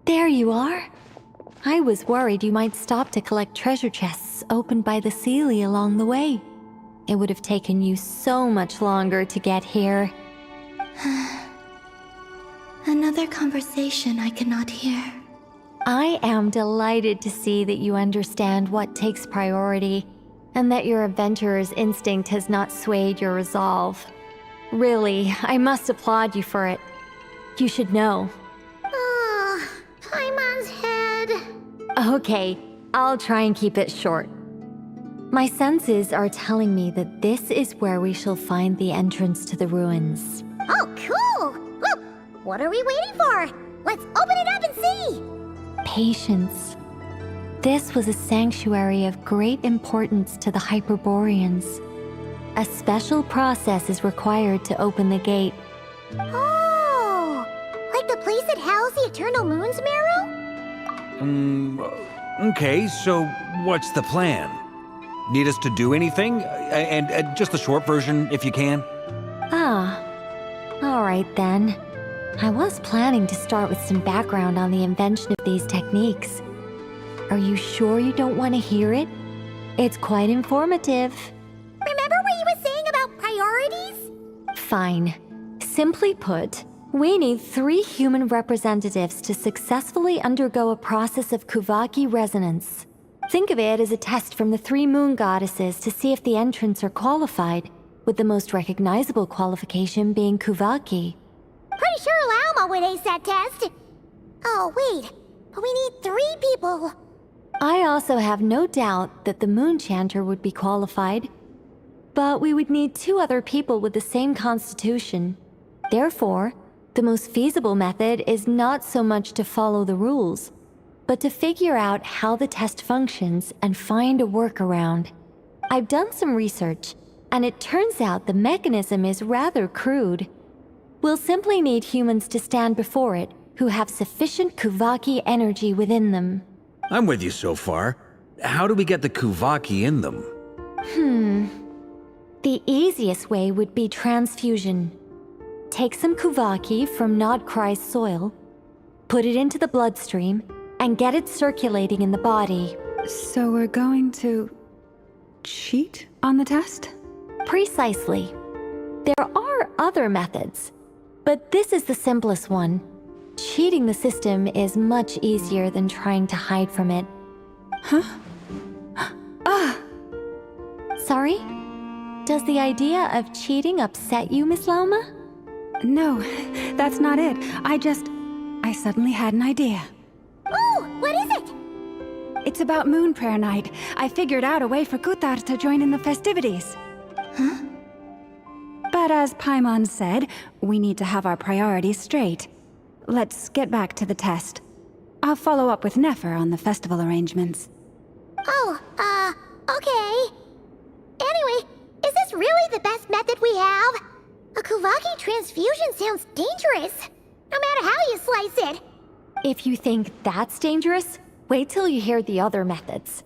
There you are. I was worried you might stop to collect treasure chests opened by the Seelie along the way. It would have taken you so much longer to get here. Another conversation I cannot hear. I am delighted to see that you understand what takes priority, and that your adventurer's instinct has not swayed your resolve. Really, I must applaud you for it. You should know. Paimon's head. Okay, I'll try and keep it short. My senses are telling me that this is where we shall find the entrance to the ruins. Oh, cool! Well, what are we waiting for? Let's open it up and see! Patience. This was a sanctuary of great importance to the Hyperboreans. A special process is required to open the gate. Oh! Like the place that housed the Eternal Moon's Marrow? Okay, so what's the plan? Need us to do anything? And just the short version, if you can. All right then. I was planning to start with some background on the invention of these techniques. Are you sure you don't want to hear it? It's quite informative. Remember what you were saying about priorities? Fine. Simply put, we need 3 human representatives to successfully undergo a process of Kuvaki resonance. Think of it as a test from the 3 moon goddesses to see if the entrants are qualified, with the most recognizable qualification being Kuvaki. Pretty sure Lauma would ace that test. Oh, wait. But we need 3 people. I also have no doubt that the Moon Chanter would be qualified. But we would need 2 other people with the same constitution. Therefore, the most feasible method is not so much to follow the rules, but to figure out how the test functions and find a workaround. I've done some research, and it turns out the mechanism is rather crude. We'll simply need humans to stand before it who have sufficient Kuvaki energy within them. I'm with you so far. How do we get the Kuvaki in them? The easiest way would be transfusion. Take some Kuvaki from Nodcry's soil, put it into the bloodstream, and get it circulating in the body. So we're going to cheat on the test? Precisely. There are other methods, but this is the simplest one. Cheating the system is much easier than trying to hide from it. Sorry? Does the idea of cheating upset you, Miss Lauma? No, that's not it. I suddenly had an idea. Oh, what is it? It's about Moon Prayer Night. I figured out a way for Kuthar to join in the festivities. But as Paimon said, we need to have our priorities straight. Let's get back to the test. I'll follow up with Nefer on the festival arrangements. Oh, okay. Anyway, is this really the best method we have? A Kuvaki transfusion sounds dangerous, no matter how you slice it. If you think that's dangerous, wait till you hear the other methods.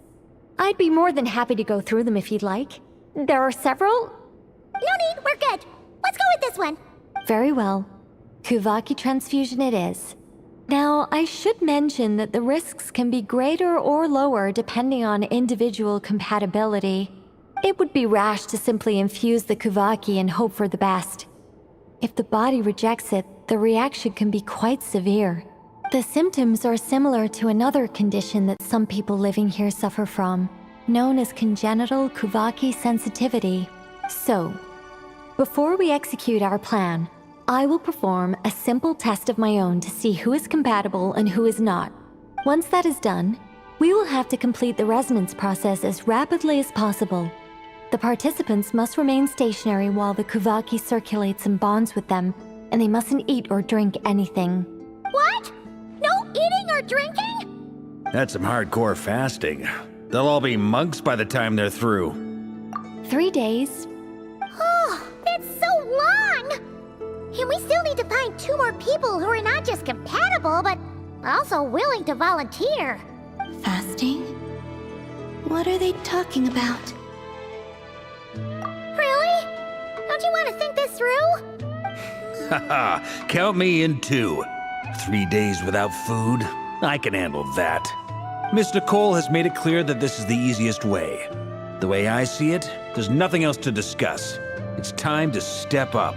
I'd be more than happy to go through them if you'd like. There are several. No need, we're good. Let's go with this one. Very well. Kuvaki transfusion it is. Now, I should mention that the risks can be greater or lower depending on individual compatibility. It would be rash to simply infuse the Kuvaki and hope for the best. If the body rejects it, the reaction can be quite severe. The symptoms are similar to another condition that some people living here suffer from, known as congenital Kuvaki sensitivity. So, before we execute our plan, I will perform a simple test of my own to see who is compatible and who is not. Once that is done, we will have to complete the resonance process as rapidly as possible. The participants must remain stationary while the Kuvaki circulates and bonds with them, and they mustn't eat or drink anything. What? No eating or drinking? That's some hardcore fasting. They'll all be monks by the time they're through. 3 days. Oh, that's so long! And we still need to find 2 more people who are not just compatible, but also willing to volunteer. Fasting? What are they talking about? Really? Don't you want to think this through? Haha, count me in too. 3 days without food? I can handle that. Miss Nicole has made it clear that this is the easiest way. The way I see it, there's nothing else to discuss. It's time to step up.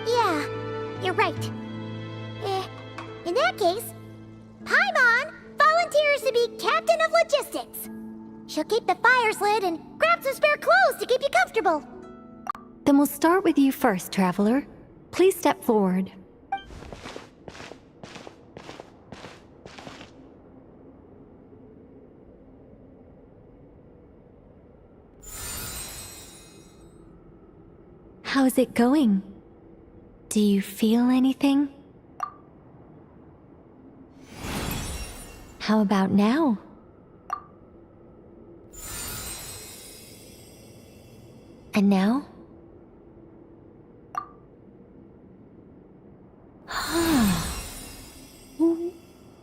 Yeah, you're right. In that case, Paimon volunteers to be captain of logistics. She'll keep the fires lit and grab some spare clothes to keep you comfortable. Then we'll start with you first, Traveler. Please step forward. How's it going? Do you feel anything? How about now? And now?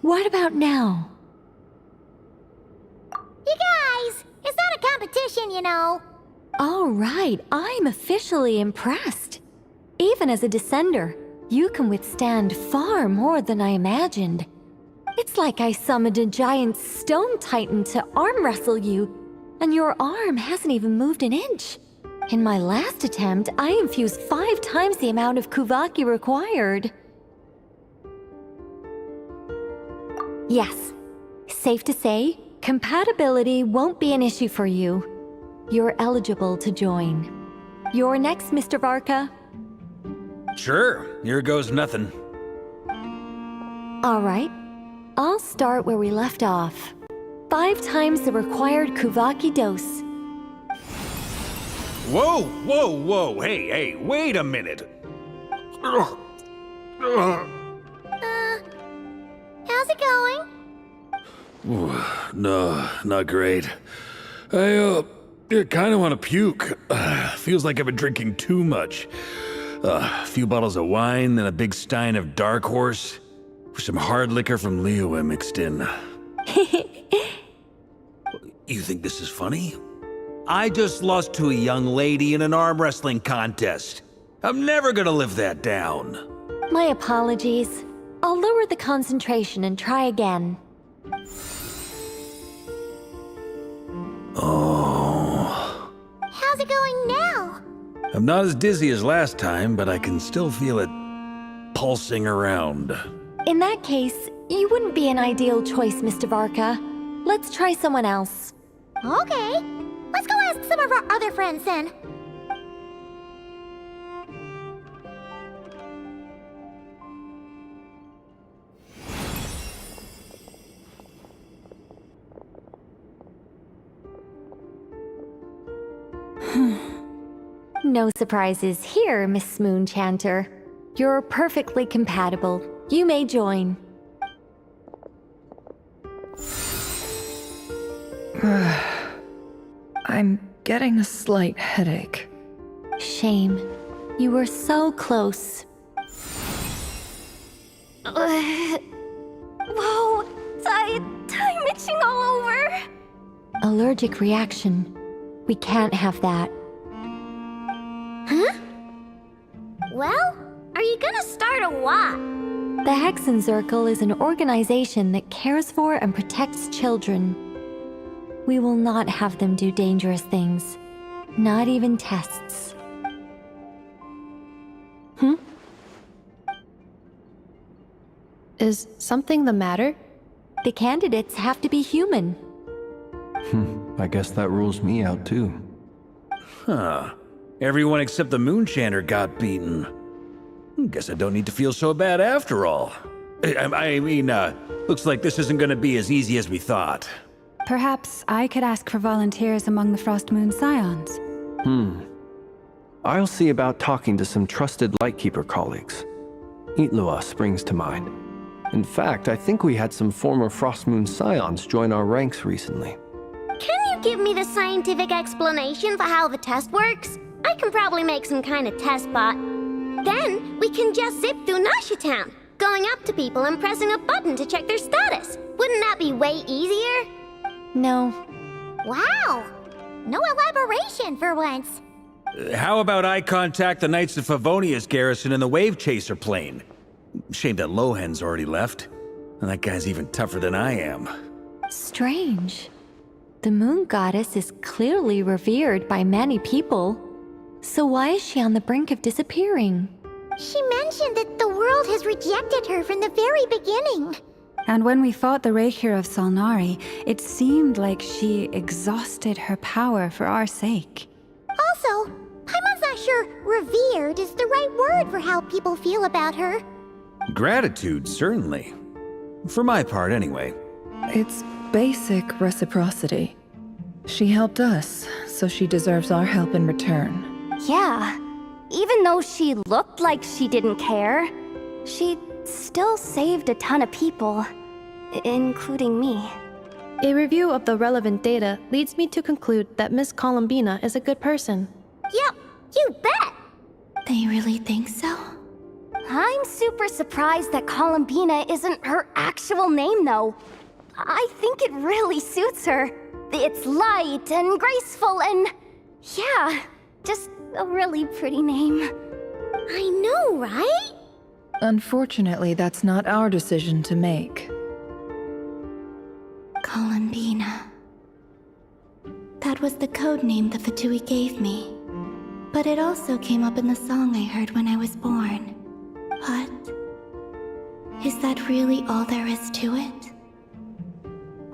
What about now? You guys, it's not a competition, you know. All right, I'm officially impressed. Even as a descender, you can withstand far more than I imagined. It's like I summoned a giant stone titan to arm wrestle you, and your arm hasn't even moved an inch. In my last attempt, I infused 5 times the amount of Kuvaki required. Yes, safe to say, compatibility won't be an issue for you. You're eligible to join. You're next, Mr. Varka. Sure, here goes nothing. All right, I'll start where we left off. 5 times the required Kuvaki dose. Whoa, whoa, whoa, hey, wait a minute. How's it going? No, not great. I kind of want to puke. Feels like I've been drinking too much. A few bottles of wine, then a big stein of Dark Horse, with some hard liquor from Liyue mixed in. You think this is funny? I just lost to a young lady in an arm wrestling contest. I'm never gonna live that down. My apologies. I'll lower the concentration and try again. Oh. How's it going now? I'm not as dizzy as last time, but I can still feel it pulsing around. In that case, you wouldn't be an ideal choice, Mr. Varka. Let's try someone else. Okay, let's go ask some of our other friends then. No surprises here, Miss Moonchanter. You're perfectly compatible. You may join. I'm getting a slight headache. Shame. You were so close. Whoa, I'm itching all over. Allergic reaction. We can't have that. Huh? Well, are you gonna start a what? The Hexen Circle is an organization that cares for and protects children. We will not have them do dangerous things. Not even tests. Is something the matter? The candidates have to be human. I guess that rules me out too. Huh. Everyone except the Moonchanter got beaten. Guess I don't need to feel so bad after all. I mean, looks like this isn't gonna be as easy as we thought. Perhaps I could ask for volunteers among the Frost Moon Scions. I'll see about talking to some trusted Lightkeeper colleagues. Itlua springs to mind. In fact, I think we had some former Frost Moon Scions join our ranks recently. Can you give me the scientific explanation for how the test works? I can probably make some kind of test bot. Then we can just zip through Nasha Town, going up to people and pressing a button to check their status. Wouldn't that be way easier? No. Wow! No elaboration for once. How about I contact the Knights of Favonia's garrison in the Wave Chaser plane? Shame that Lohan's already left. And that guy's even tougher than I am. Strange. The moon goddess is clearly revered by many people. So why is she on the brink of disappearing? She mentioned that the world has rejected her from the very beginning. And when we fought the Raker of Solnari, it seemed like she exhausted her power for our sake. Also, Paimon's not sure revered is the right word for how people feel about her. Gratitude, certainly. For my part, anyway. It's basic reciprocity. She helped us, so she deserves our help in return. Yeah. Even though she looked like she didn't care, she still saved a ton of people, including me. A review of the relevant data leads me to conclude that Miss Columbina is a good person. Yep, you bet! They really think so? I'm super surprised that Columbina isn't her actual name, though. I think it really suits her. It's light and graceful and... yeah, just a really pretty name. I know, right? Unfortunately, that's not our decision to make. Columbina. That was the code name the Fatui gave me. But it also came up in the song I heard when I was born. What? Is that really all there is to it?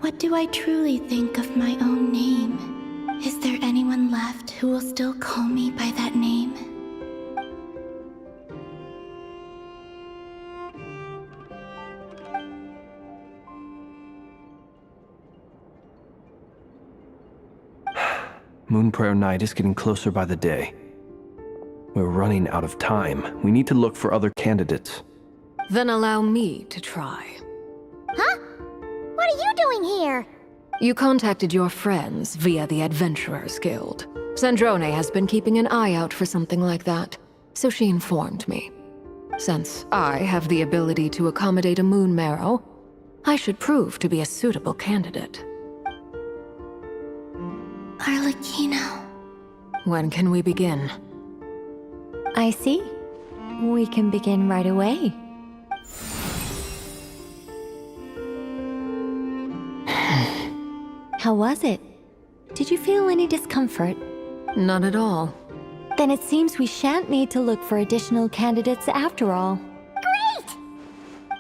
What do I truly think of my own name? Is there anyone left who will still call me by that name? Moon Prayer Night is getting closer by the day. We're running out of time. We need to look for other candidates. Then allow me to try. Huh? What are you doing here? You contacted your friends via the Adventurers Guild. Sandrone has been keeping an eye out for something like that, so she informed me. Since I have the ability to accommodate a moon marrow, I should prove to be a suitable candidate. Arlecchino. When can we begin? I see. We can begin right away. How was it? Did you feel any discomfort? Not at all. Then it seems we shan't need to look for additional candidates after all. Great!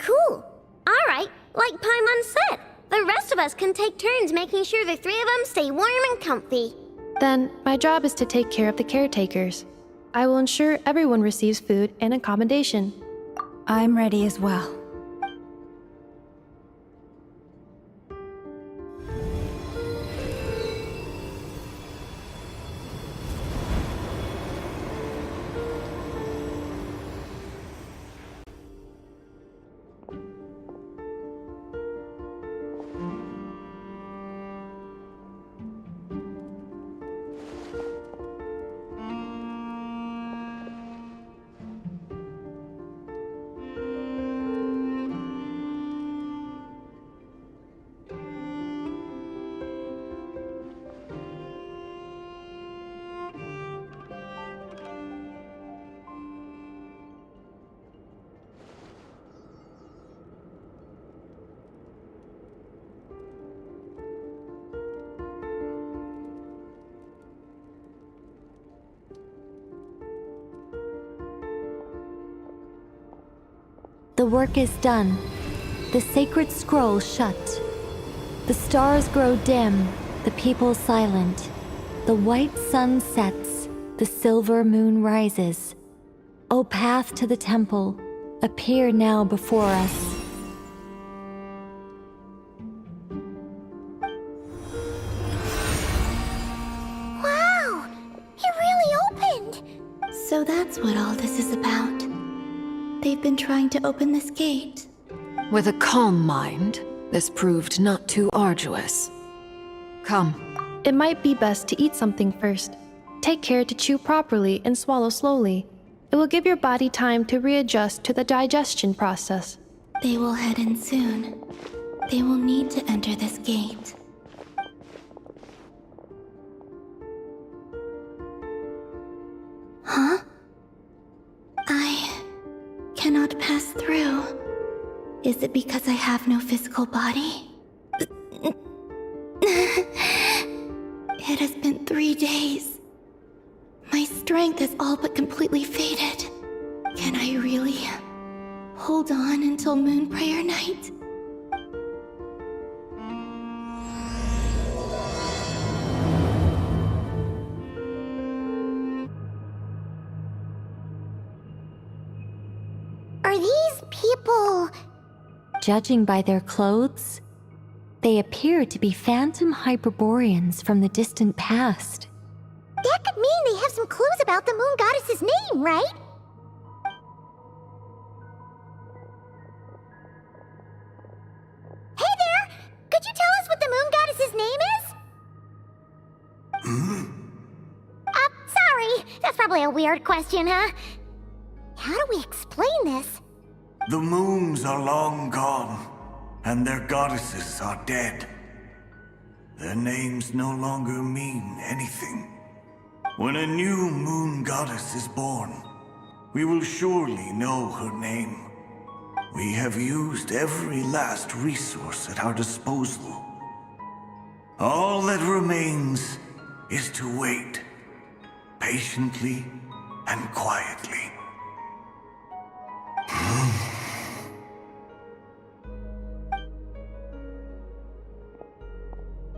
Cool. Alright, like Paimon said, the rest of us can take turns making sure the three of them stay warm and comfy. Then, my job is to take care of the caretakers. I will ensure everyone receives food and accommodation. I'm ready as well. The work is done. The sacred scroll shut. The stars grow dim, the people silent. The white sun sets, the silver moon rises. O path to the temple, appear now before us. Wow! It really opened! So that's what all this is about. They've been trying to open this gate. With a calm mind, this proved not too arduous. Come. It might be best to eat something first. Take care to chew properly and swallow slowly. It will give your body time to readjust to the digestion process. They will head in soon. They will need to enter this gate. Huh? I cannot pass through. Is it because I have no physical body? It has been 3 days. My strength has all but completely faded. Can I really hold on until Moon Prayer Night? Are these people... Judging by their clothes, they appear to be phantom Hyperboreans from the distant past. That could mean they have some clues about the moon goddess's name, right? Hey there! Could you tell us what the moon goddess's name is? Sorry. That's probably a weird question, huh? How do we explain this? The moons are long gone, and their goddesses are dead. Their names no longer mean anything. When a new moon goddess is born, we will surely know her name. We have used every last resource at our disposal. All that remains is to wait, patiently and quietly.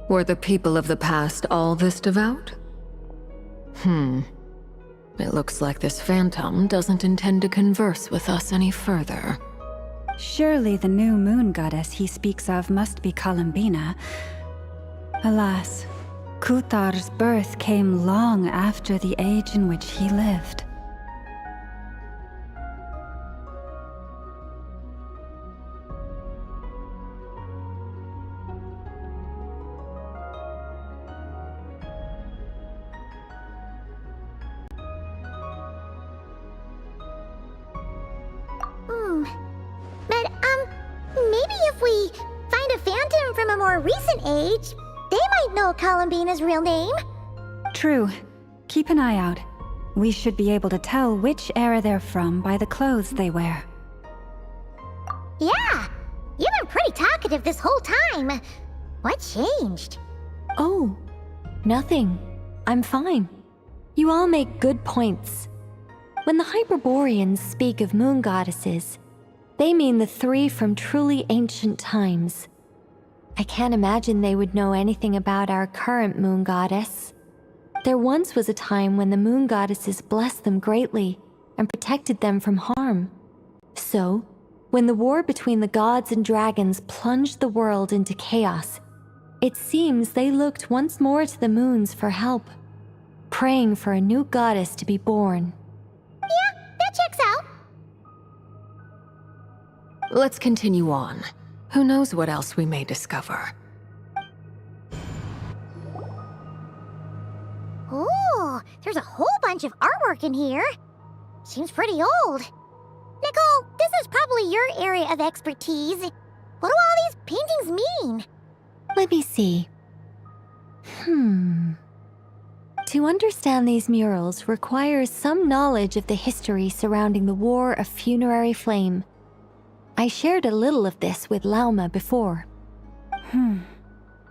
Were the people of the past all this devout? It looks like this phantom doesn't intend to converse with us any further. Surely the new moon goddess he speaks of must be Columbina. Alas, Kuthar's birth came long after the age in which he lived. Maybe if we find a phantom from a more recent age, they might know Columbina's real name. True. Keep an eye out. We should be able to tell which era they're from by the clothes they wear. Yeah, you've been pretty talkative this whole time. What changed? Oh, nothing. I'm fine. You all make good points. When the Hyperboreans speak of moon goddesses, they mean the 3 from truly ancient times. I can't imagine they would know anything about our current moon goddess. There once was a time when the moon goddesses blessed them greatly and protected them from harm. So, when the war between the gods and dragons plunged the world into chaos, it seems they looked once more to the moons for help, praying for a new goddess to be born. Yeah, that checks out. Let's continue on. Who knows what else we may discover? Ooh, there's a whole bunch of artwork in here. Seems pretty old. Nicole, this is probably your area of expertise. What do all these paintings mean? Let me see. To understand these murals requires some knowledge of the history surrounding the War of Funerary Flame. I shared a little of this with Lauma before.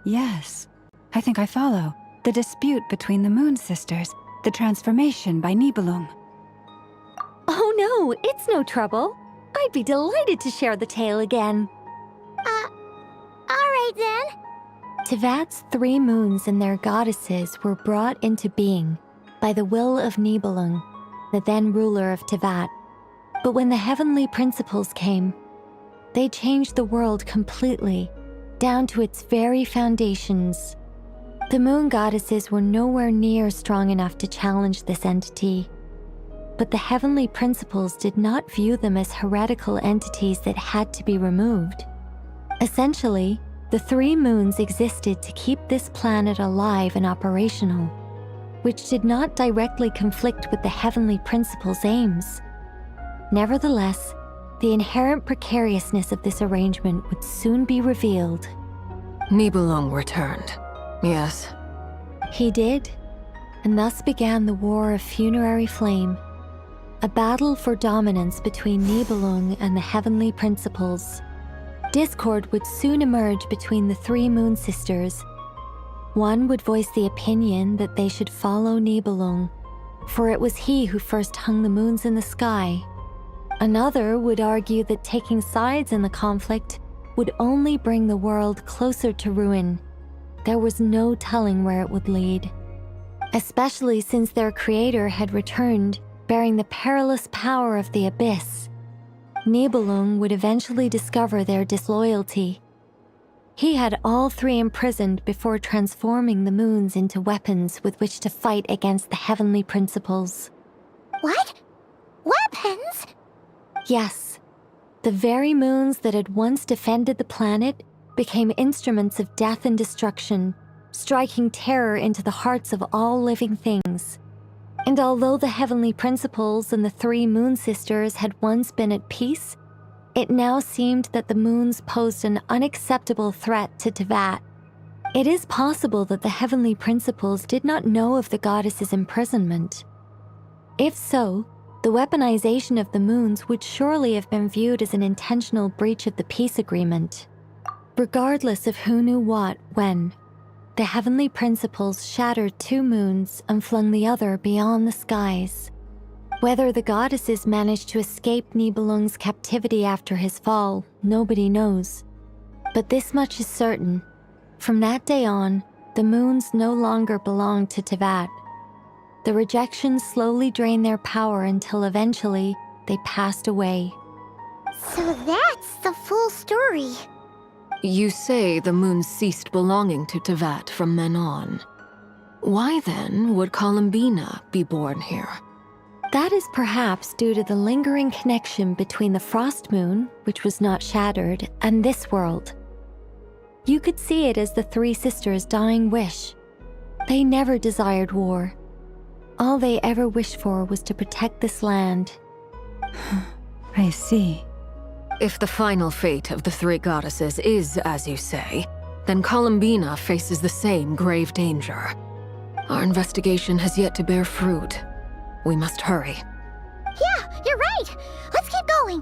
Yes. I think I follow. The dispute between the Moon Sisters, the transformation by Nibelung. Oh no, it's no trouble. I'd be delighted to share the tale again. Alright then. Tevat's 3 moons and their goddesses were brought into being by the will of Nibelung, the then ruler of Tevat. But when the heavenly principles came, they changed the world completely, down to its very foundations. The moon goddesses were nowhere near strong enough to challenge this entity. But the heavenly principles did not view them as heretical entities that had to be removed. Essentially, the 3 moons existed to keep this planet alive and operational, which did not directly conflict with the heavenly principles' aims. Nevertheless, the inherent precariousness of this arrangement would soon be revealed. Nibelung returned. Yes. He did, and thus began the War of Funerary Flame, a battle for dominance between Nibelung and the heavenly principles. discord would soon emerge between the three Moon Sisters. One would voice the opinion that they should follow Nibelung, for it was he who first hung the moons in the sky. Another would argue that taking sides in the conflict would only bring the world closer to ruin. There was no telling where it would lead, especially since their creator had returned, bearing the perilous power of the abyss. Nibelung would eventually discover their disloyalty. He had all three imprisoned before transforming the moons into weapons with which to fight against the heavenly principles. What? Weapons? Yes. The very moons that had once defended the planet became instruments of death and destruction, striking terror into the hearts of all living things. And although the heavenly principles and the three Moon Sisters had once been at peace, it now seemed that the moons posed an unacceptable threat to Teyvat. It is possible that the heavenly principles did not know of the goddess's imprisonment. If so, the weaponization of the moons would surely have been viewed as an intentional breach of the peace agreement. Regardless of who knew what, when, the heavenly principles shattered two moons and flung the other beyond the skies. Whether the goddesses managed to escape Nibelung's captivity after his fall, nobody knows. But this much is certain. From that day on, the moons no longer belonged to Teyvat. The rejection slowly drained their power until eventually they passed away. So that's the full story. You say the moons ceased belonging to Teyvat from then on. Why then would Columbina be born here? That is perhaps due to the lingering connection between the Frost Moon, which was not shattered, and this world. You could see it as the three sisters' dying wish. They never desired war. All they ever wished for was to protect this land. I see. If the final fate of the three goddesses is as you say, then Columbina faces the same grave danger. Our investigation has yet to bear fruit. We must hurry. Yeah, you're right. Let's keep going.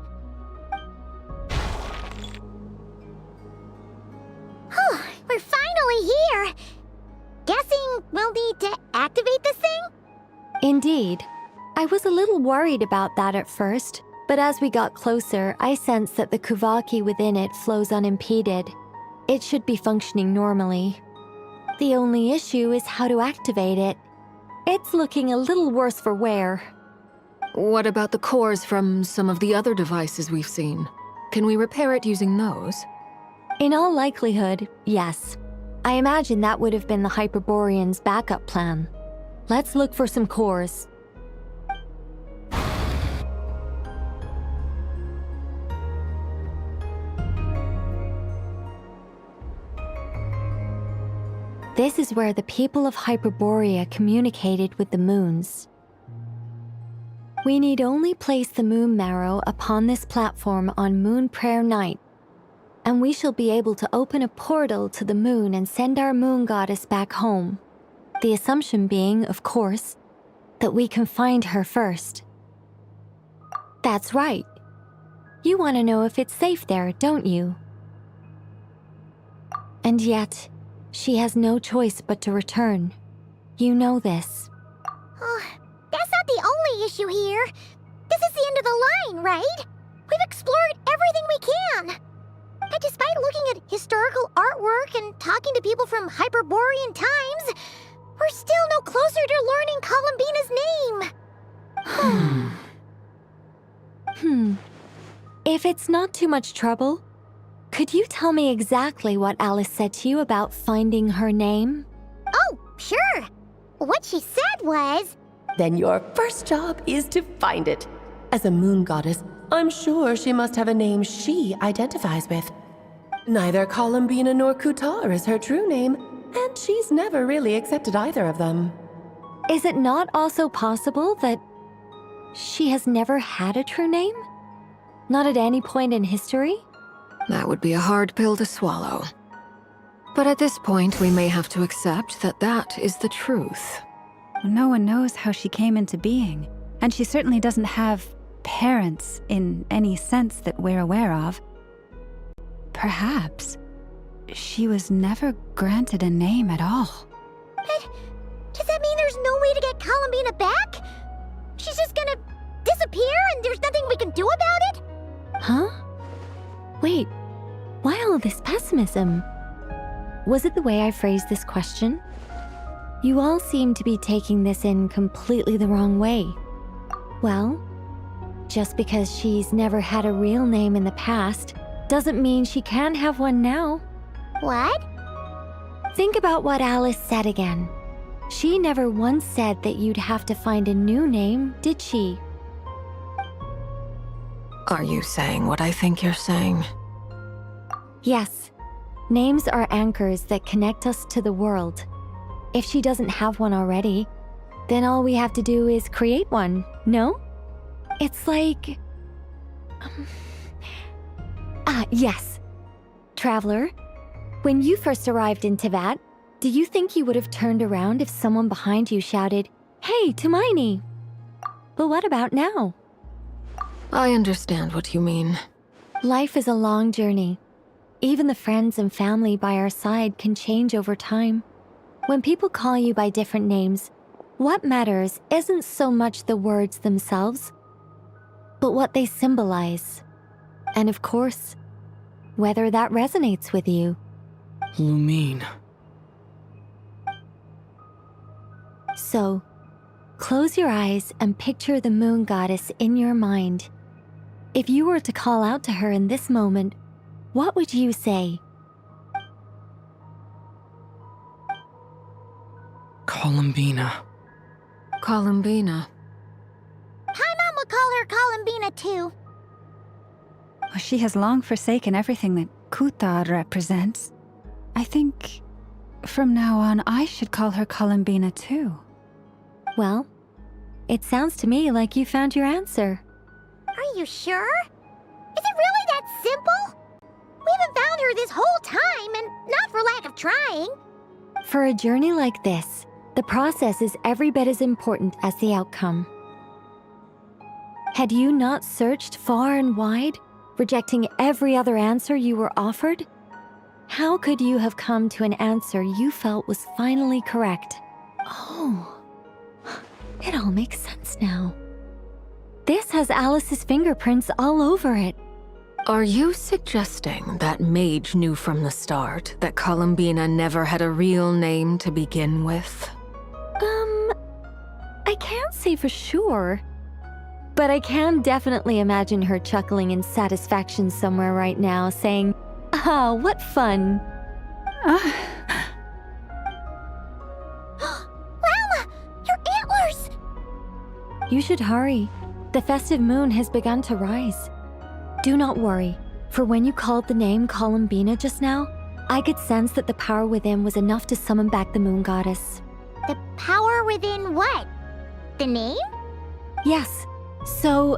We're finally here. Guessing we'll need to activate this thing? Indeed. I was a little worried about that at first, but as we got closer, I sensed that the Kuvaki within it flows unimpeded. It should be functioning normally. The only issue is how to activate it. It's looking a little worse for wear. What about the cores from some of the other devices we've seen? Can we repair it using those? In all likelihood, yes. I imagine that would have been the Hyperborean's backup plan. Let's look for some cores. This is where the people of Hyperborea communicated with the moons. We need only place the moon marrow upon this platform on Moon Prayer Night, and we shall be able to open a portal to the moon and send our moon goddess back home. The assumption being, of course, that we can find her first. That's right. You want to know if it's safe there, don't you? And yet, she has no choice but to return. You know this. That's not the only issue here. This is the end of the line, right? We've explored everything we can. And despite looking at historical artwork and talking to people from Hyperborean times, we're still no closer to learning Columbina's name. If it's not too much trouble, could you tell me exactly what Alice said to you about finding her name? Oh, sure. What she said was... Then your first job is to find it. As a moon goddess, I'm sure she must have a name she identifies with. Neither Columbina nor Kutar is her true name, and she's never really accepted either of them. Is it not also possible that she has never had a true name? Not at any point in history? That would be a hard pill to swallow. But at this point, we may have to accept that that is the truth. No one knows how she came into being, and she certainly doesn't have parents in any sense that we're aware of. perhaps. She was never granted a name at all. But does that mean there's no way to get Columbina back? She's just gonna disappear and there's nothing we can do about it? Huh? Wait, why all this pessimism? Was it the way I phrased this question? You all seem to be taking this in completely the wrong way. Well, just because she's never had a real name in the past doesn't mean she can't have one now. What? Think about what Alice said again. She never once said that you'd have to find a new name, did she? Are you saying what I think you're saying? Yes. Names are anchors that connect us to the world. If she doesn't have one already, then all we have to do is create one, no? It's like... yes. Traveler, when you first arrived in Teyvat, do you think you would have turned around if someone behind you shouted, "Hey, Tumaini"? But what about now? I understand what you mean. Life is a long journey. Even the friends and family by our side can change over time. When people call you by different names, what matters isn't so much the words themselves, but what they symbolize. And of course, whether that resonates with you. Lumine. So, close your eyes and picture the moon goddess in your mind. If you were to call out to her in this moment, what would you say? Columbina. Columbina. Paimon would call her Columbina too. She has long forsaken everything that Kutar represents. I think from now on I should call her Columbina too. Well, it sounds to me like you found your answer. Are you sure? Is it really that simple? We haven't found her this whole time, and not for lack of trying. For a journey like this, the process is every bit as important as the outcome. Had you not searched far and wide, rejecting every other answer you were offered? How could you have come to an answer you felt was finally correct? Oh, it all makes sense now. This has Alice's fingerprints all over it. Are you suggesting that Mage knew from the start that Columbina never had a real name to begin with? I can't say for sure. But I can definitely imagine her chuckling in satisfaction somewhere right now, saying, "Ah, what fun." Llama! Your antlers! You should hurry. The festive moon has begun to rise. Do not worry, for when you called the name Columbina just now, I could sense that the power within was enough to summon back the moon goddess. The power within what? The name? Yes. So,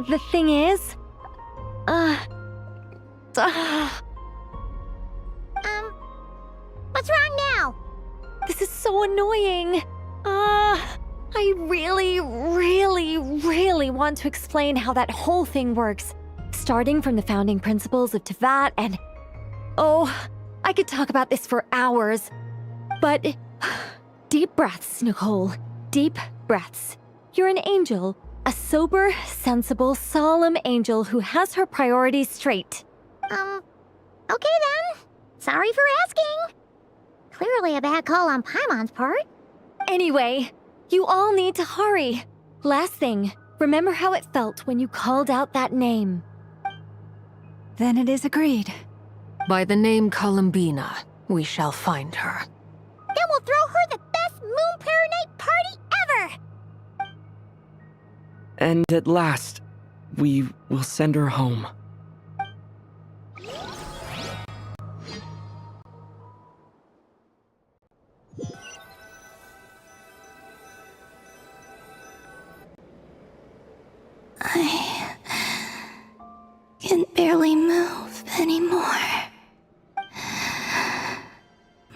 the thing is... What's wrong now? This is so annoying. I really want to explain how that whole thing works. Starting from the founding principles of Teyvat and... Oh, I could talk about this for hours. But... Deep breaths, Nicole. Deep breaths. You're an angel. A sober, sensible, solemn angel who has her priorities straight. Okay then. Sorry for asking. Clearly a bad call on Paimon's part. Anyway, you all need to hurry. Last thing, remember how it felt when you called out that name. Then it is agreed. By the name Columbina, we shall find her. Then we'll throw her the best Moon Pair Night party ever! And at last, we will send her home. I can barely move anymore.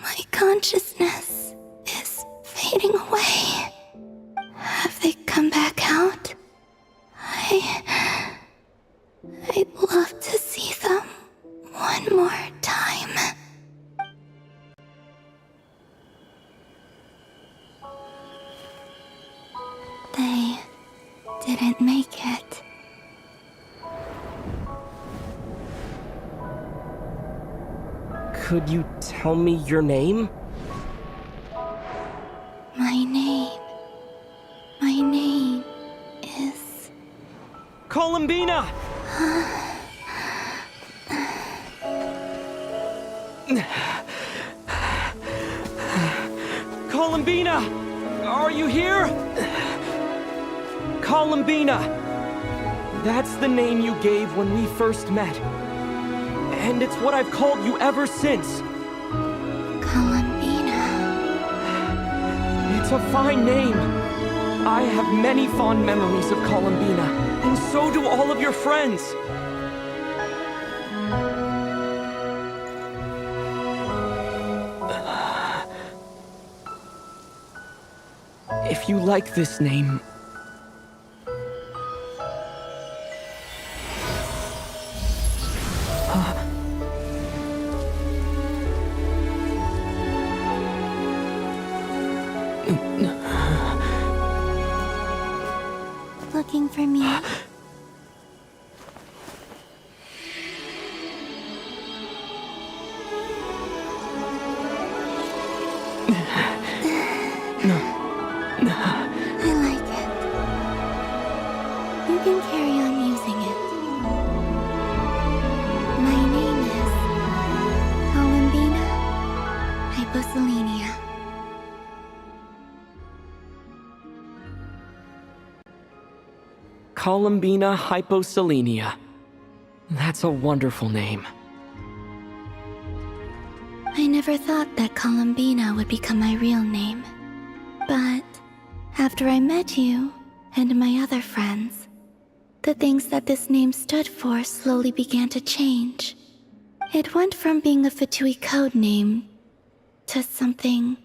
My consciousness is fading away. Have they come back out? I'd love to see them one more time. They didn't make it. Could you tell me your name? My name is... Columbina! Columbina! Are you here? Columbina! That's the name you gave when we first met. And it's what I've called you ever since. Columbina. It's a fine name. I have many fond memories of Columbina, and so do all of your friends. If you like this name... Looking for me? I like it. You can carry on using it. My name is Columbina Hyposelenia. Columbina Hyposelenia. That's a wonderful name. I never thought that Columbina would become my real name. But after I met you and my other friends, the things that this name stood for slowly began to change. It went from being a Fatui code name to something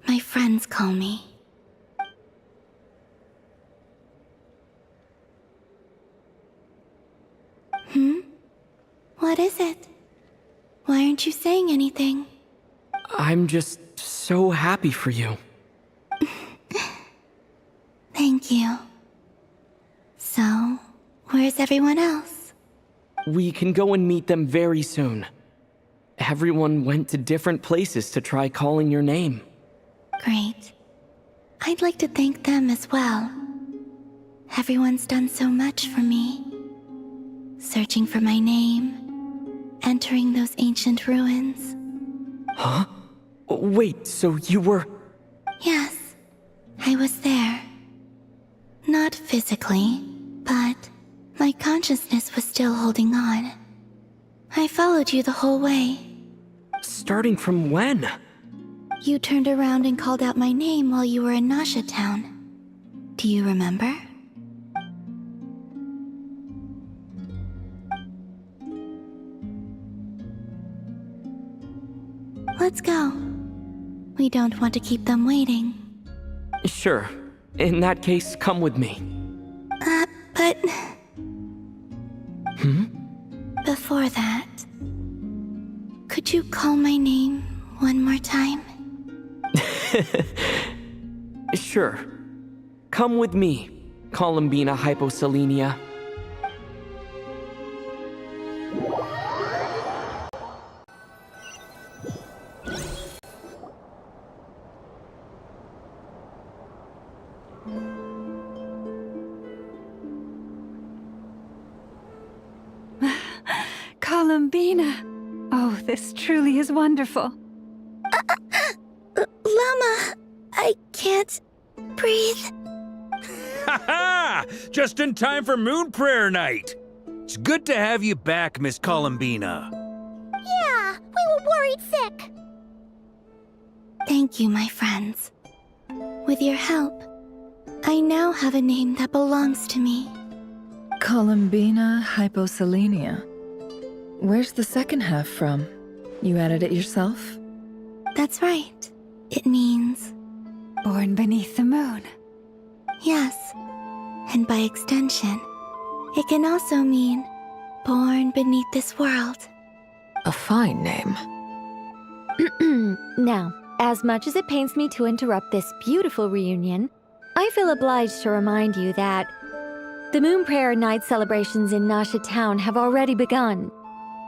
my friends call me. What is it? Why aren't you saying anything? I'm just so happy for you. Thank you. So, where's everyone else? We can go and meet them very soon. Everyone went to different places to try calling your name. Great. I'd like to thank them as well. Everyone's done so much for me. Searching for my name, entering those ancient ruins. Huh? Wait, so you were... Yes, I was there. Not physically, but my consciousness was still holding on. I followed you the whole way. Starting from when? You turned around and called out my name while you were in Nasha Town. Do you remember? Let's go. We don't want to keep them waiting. Sure. In that case, come with me. But... Before that... Could you call my name one more time? Sure. Come with me, Columbina Hyposelenia. Columbina! Oh, this truly is wonderful. Llama, I can't breathe. Ha-ha! Just in time for Moon Prayer Night! It's good to have you back, Miss Columbina. Yeah, we were worried sick. Thank you, my friends. With your help, I now have a name that belongs to me. Columbina Hyposelenia. Where's the second half from? You added it yourself? That's right. It means... Born beneath the moon. Yes. And by extension, it can also mean born beneath this world. A fine name. Now, as much as it pains me to interrupt this beautiful reunion, I feel obliged to remind you that the Moon Prayer Night celebrations in Nasha Town have already begun.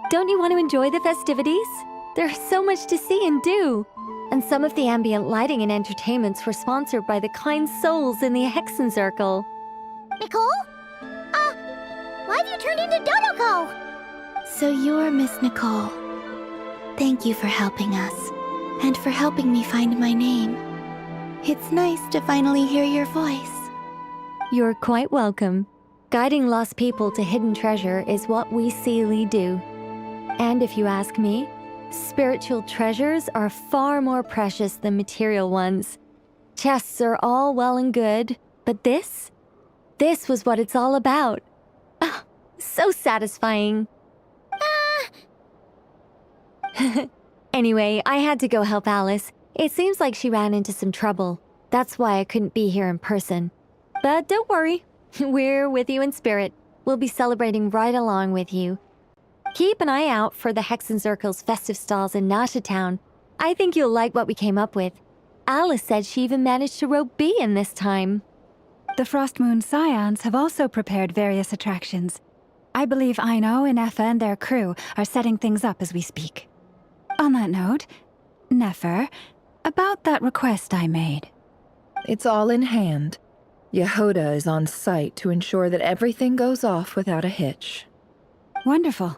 Don't you want to enjoy the festivities? There's so much to see and do. And some of the ambient lighting and entertainments were sponsored by the kind souls in the Hexen Circle. Nicole? Why have you turned into Dodoko? So you're Miss Nicole. Thank you for helping us, and for helping me find my name. It's nice to finally hear your voice. You're quite welcome. Guiding lost people to hidden treasure is what we Seelie do. And if you ask me, spiritual treasures are far more precious than material ones. Chests are all well and good, but this was what it's all about. Ah, so satisfying. Anyway, I had to go help Alice. It seems like she ran into some trouble. That's why I couldn't be here in person. But don't worry, we're with you in spirit. We'll be celebrating right along with you. Keep an eye out for the Hexen Circle's festive stalls in Nasha Town. I think you'll like what we came up with. Alice said she even managed to rope B in this time. The Frost Moon Scions have also prepared various attractions. I believe Aino and Effa and their crew are setting things up as we speak. On that note, Nefer, about that request I made. It's all in hand. Yehoda is on site to ensure that everything goes off without a hitch. Wonderful.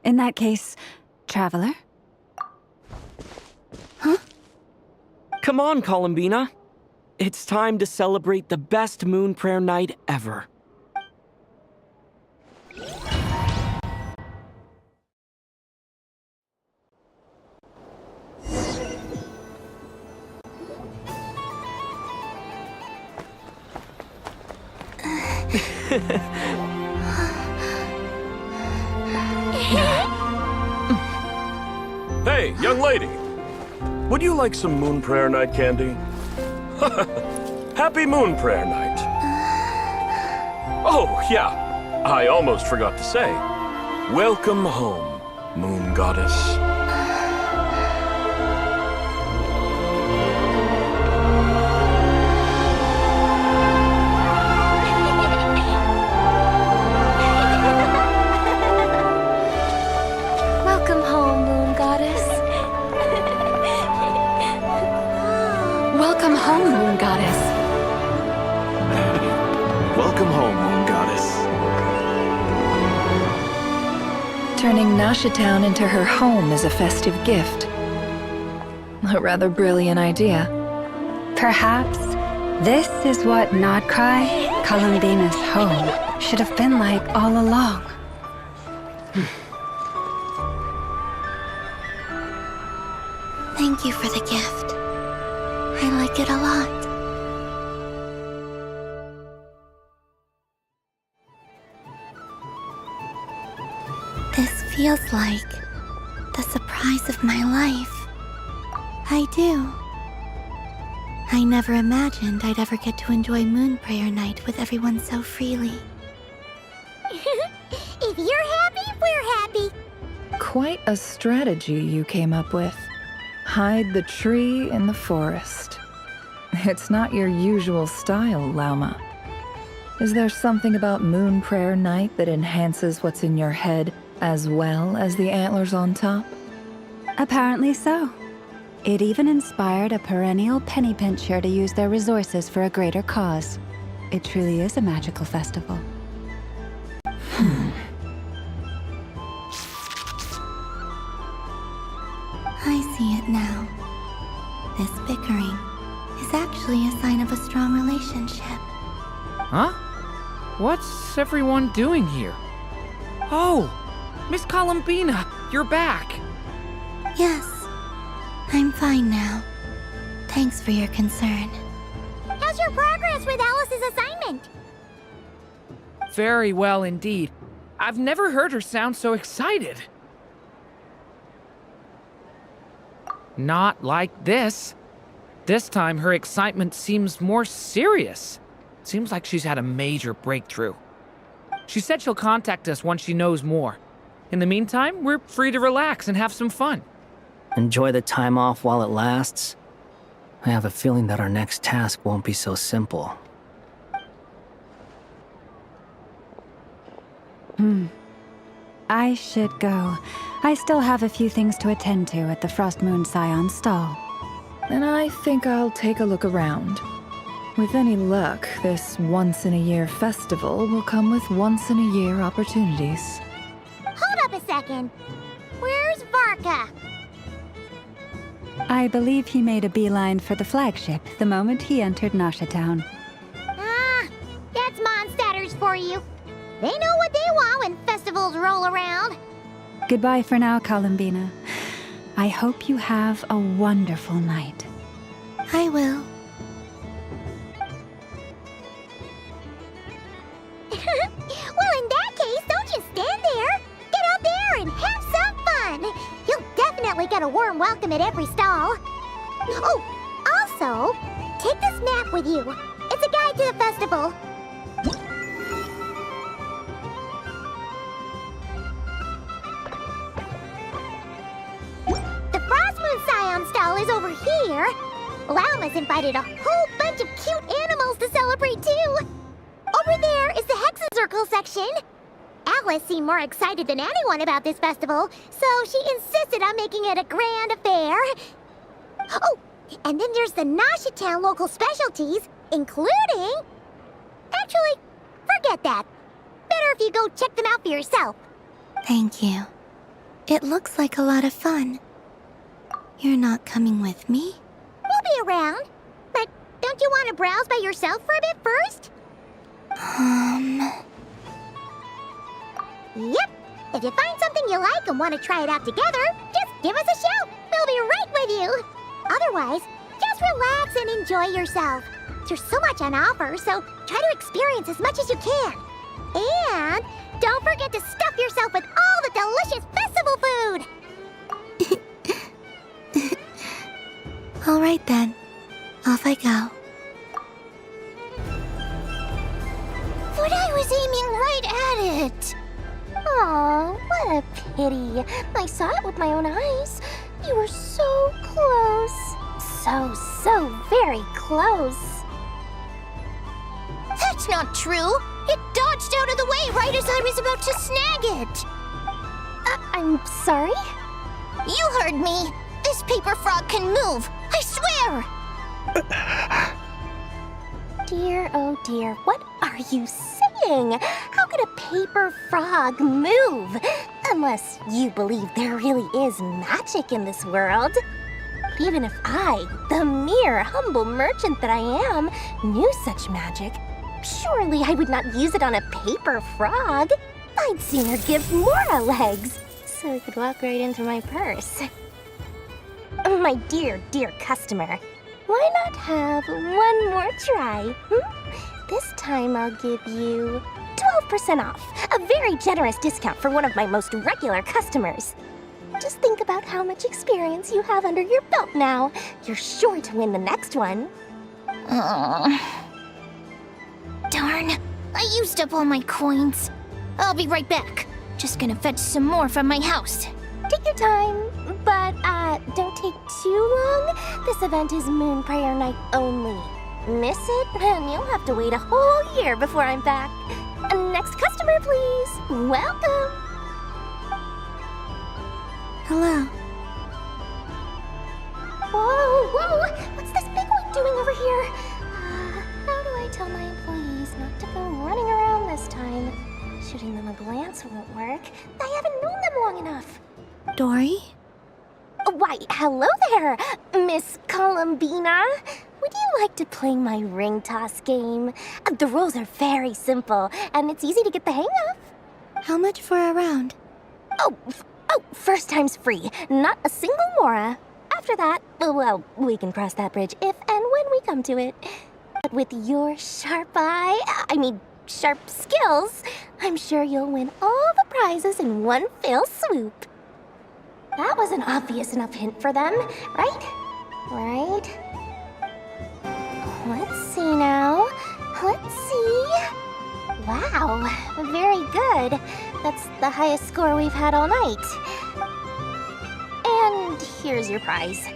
In that case, Traveler? Huh? Come on, Columbina. It's time to celebrate the best Moon Prayer Night ever. Hey, young lady. Would you like some Moon Prayer Night candy? Happy Moon Prayer Night. Oh, yeah. I almost forgot to say. Welcome home, Moon Goddess. Welcome home, Moon Goddess. Welcome home, Moon Goddess. Welcome home, Moon Goddess. Turning Nasha Town into her home is a festive gift. A rather brilliant idea. Perhaps this is what Nodcry, Columbina's home, should have been like all along. Thank you for the gift. I like it a lot. This feels like the surprise of my life. I do. I never imagined I'd ever get to enjoy Moon Prayer Night with everyone so freely. If you're happy, we're happy. Quite a strategy you came up with. Hide the tree in the forest. It's not your usual style, Lauma. Is there something about Moon Prayer Night that enhances what's in your head as well as the antlers on top? Apparently so. It even inspired a perennial penny pincher to use their resources for a greater cause. It truly is a magical festival. I see it now. This bickering is actually a sign of a strong relationship. Huh? What's everyone doing here? Oh! Miss Columbina, you're back! Yes, I'm fine now. Thanks for your concern. How's your progress with Alice's assignment? Very well indeed. I've never heard her sound so excited. Not like this. This time her excitement seems more serious. Seems like she's had a major breakthrough. She said she'll contact us once she knows more. In the meantime, we're free to relax and have some fun. Enjoy the time off while it lasts. I have a feeling that our next task won't be so simple. I should go. I still have a few things to attend to at the Frost Moon Scion stall. And I think I'll take a look around. With any luck, this once-in-a-year festival will come with once-in-a-year opportunities. Hold up a second. Where's Varka? I believe he made a beeline for the flagship the moment he entered Nasha Town. Ah, that's Mondstadters for you. They know what they want when festivals roll around. Goodbye for now, Columbina. I hope you have a wonderful night. I will. Well, in that case, don't just stand there. Get out there and have some fun. You'll definitely get a warm welcome at every stall. Oh, also, take this map with you. It's a guide to the festival. The Frost Moon Scion stall is over here. Lauma's invited a whole bunch of cute animals to celebrate too. Over there is the Hexacircle section. Alice seemed more excited than anyone about this festival, so she insisted on making it a grand affair. Oh, and then there's the Nasha Town local specialties, including... Actually, forget that. Better if you go check them out for yourself. Thank you. It looks like a lot of fun. You're not coming with me? We'll be around. But don't you want to browse by yourself for a bit first? Yep. If you find something you like and want to try it out together, just give us a shout. We'll be right with you. Otherwise, just relax and enjoy yourself. There's so much on offer, so try to experience as much as you can. And don't forget to stuff yourself with all the delicious festival food. All right then. Off I go. But I was aiming right at it. Aw, what a pity. I saw it with my own eyes. You were so close. So very close. That's not true. It dodged out of the way right as I was about to snag it. I'm sorry? You heard me. This paper frog can move. I swear. Dear, oh dear, what are you saying? How could a paper frog move? Unless you believe there really is magic in this world. But even if I, the mere humble merchant that I am, knew such magic, surely I would not use it on a paper frog. I'd sooner give Mora legs, so I could walk right into my purse. My dear, dear customer, why not have one more try? This time I'll give you 12% off, a very generous discount for one of my most regular customers. Just think about how much experience you have under your belt now. You're sure to win the next one. Darn, I used up all my coins. I'll be right back. Just gonna fetch some more from my house. Take your time, but don't take too long. This event is Moon Prayer Night only. Miss it, and you'll have to wait a whole year before I'm back. Next customer, please. Welcome. Hello. Whoa! What's this big one doing over here? How do I tell my employees not to go running around this time? Shooting them a glance won't work. I haven't known them long enough. Dory? Why, hello there, Miss Columbina. Would you like to play my ring toss game? The rules are very simple, and it's easy to get the hang of. How much for a round? Oh, first time's free. Not a single mora. After that, well, we can cross that bridge if and when we come to it. But with your sharp skills, I'm sure you'll win all the prizes in one fell swoop. That was an obvious enough hint for them, right? Let's see now. Let's see. Wow, very good. That's the highest score we've had all night. And here's your prize.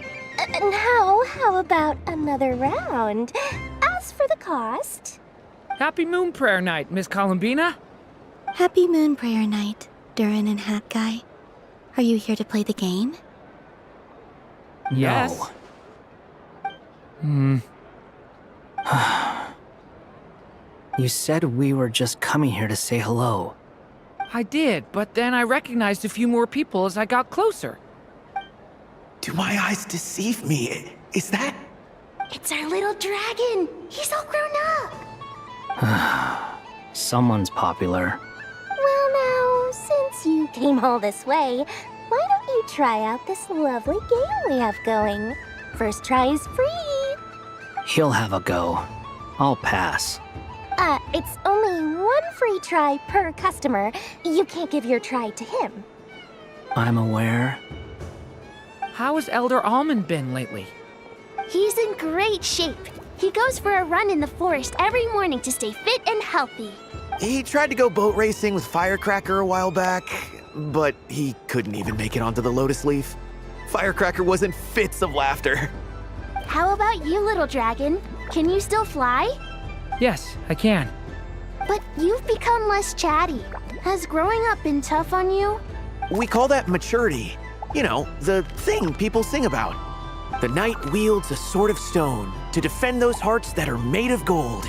Now, how about another round? As for the cost... Happy Moon Prayer Night, Miss Columbina. Happy Moon Prayer Night, Durin and Hat Guy. Are you here to play the game? Yes. You said we were just coming here to say hello. I did, but then I recognized a few more people as I got closer. Do my eyes deceive me? Is that... It's our little dragon! He's all grown up! Someone's popular. Well now, since you came all this way, why don't you try out this lovely game we have going? First try is free! He'll have a go. I'll pass. It's only one free try per customer. You can't give your try to him. I'm aware. How has Elder Almond been lately? He's in great shape. He goes for a run in the forest every morning to stay fit and healthy. He tried to go boat racing with Firecracker a while back, but he couldn't even make it onto the Lotus Leaf. Firecracker was in fits of laughter. How about you, little dragon? Can you still fly? Yes, I can. But you've become less chatty. Has growing up been tough on you? We call that maturity. You know, the thing people sing about. The knight wields a sword of stone to defend those hearts that are made of gold.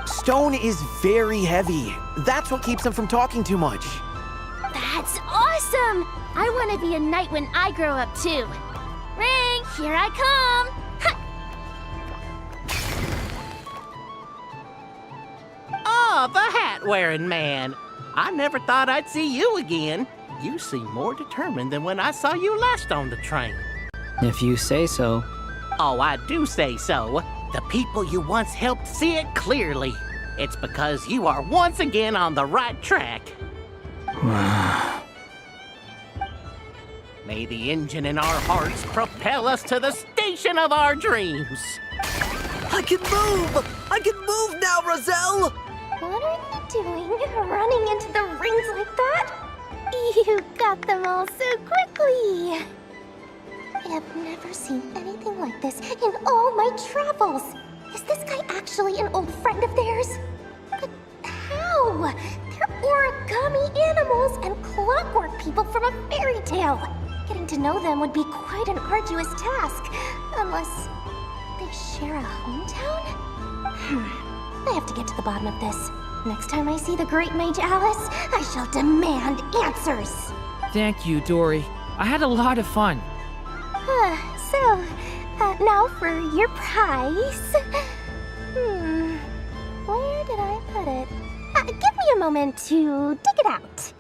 Stone is very heavy. That's what keeps him from talking too much. That's awesome! I want to be a knight when I grow up too. Ring, here I come! Oh, the hat-wearing man. I never thought I'd see you again. You seem more determined than when I saw you last on the train. If you say so. Oh, I do say so. The people you once helped see it clearly. It's because you are once again on the right track. May the engine in our hearts propel us to the station of our dreams. I can move! I can move now, Roselle! What are you doing, running into the rings like that? You got them all so quickly! I have never seen anything like this in all my travels. Is this guy actually an old friend of theirs? But how? They're origami animals and clockwork people from a fairy tale. Getting to know them would be quite an arduous task, unless they share a hometown? I have to get to the bottom of this. Next time I see the Great Mage Alice, I shall demand answers. Thank you, Dory. I had a lot of fun. Now for your prize. Where did I put it? Give me a moment to dig it out.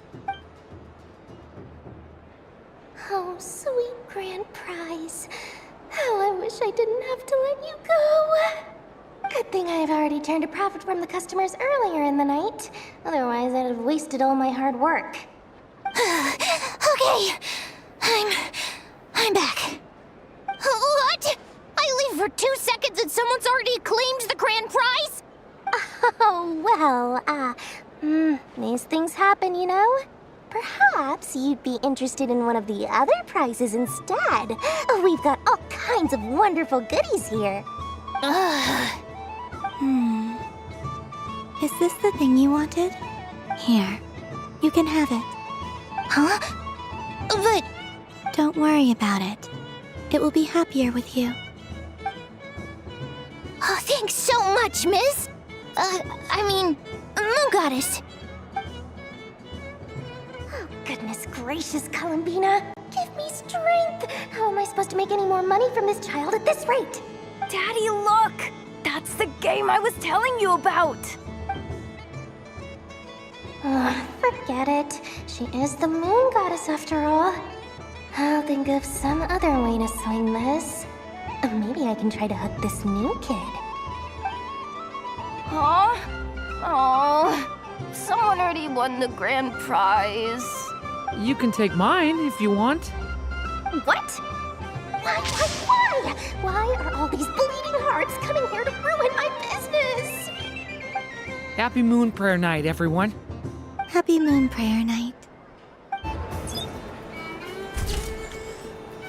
Oh, sweet grand prize. How I wish I didn't have to let you go. Good thing I've already turned a profit from the customers earlier in the night. Otherwise, I'd have wasted all my hard work. Okay, I'm back. What? I leave for 2 seconds and someone's already claimed the grand prize? Oh, well, these things happen, you know? Perhaps you'd be interested in one of the other prizes instead. We've got all kinds of wonderful goodies here. Is this the thing you wanted? Here, you can have it. Huh? But... Don't worry about it. It will be happier with you. Oh, thanks so much, miss. Moon Goddess. Oh, goodness gracious, Columbina. Give me strength. How am I supposed to make any more money from this child at this rate? Daddy, look! That's the game I was telling you about! Forget it. She is the Moon Goddess after all. I'll think of some other way to swing this. Maybe I can try to hook this new kid. Huh? Oh, someone already won the grand prize. You can take mine if you want. What? Why? Why are all these bleeding hearts coming here to ruin my business? Happy Moon Prayer Night, everyone. Happy Moon Prayer Night.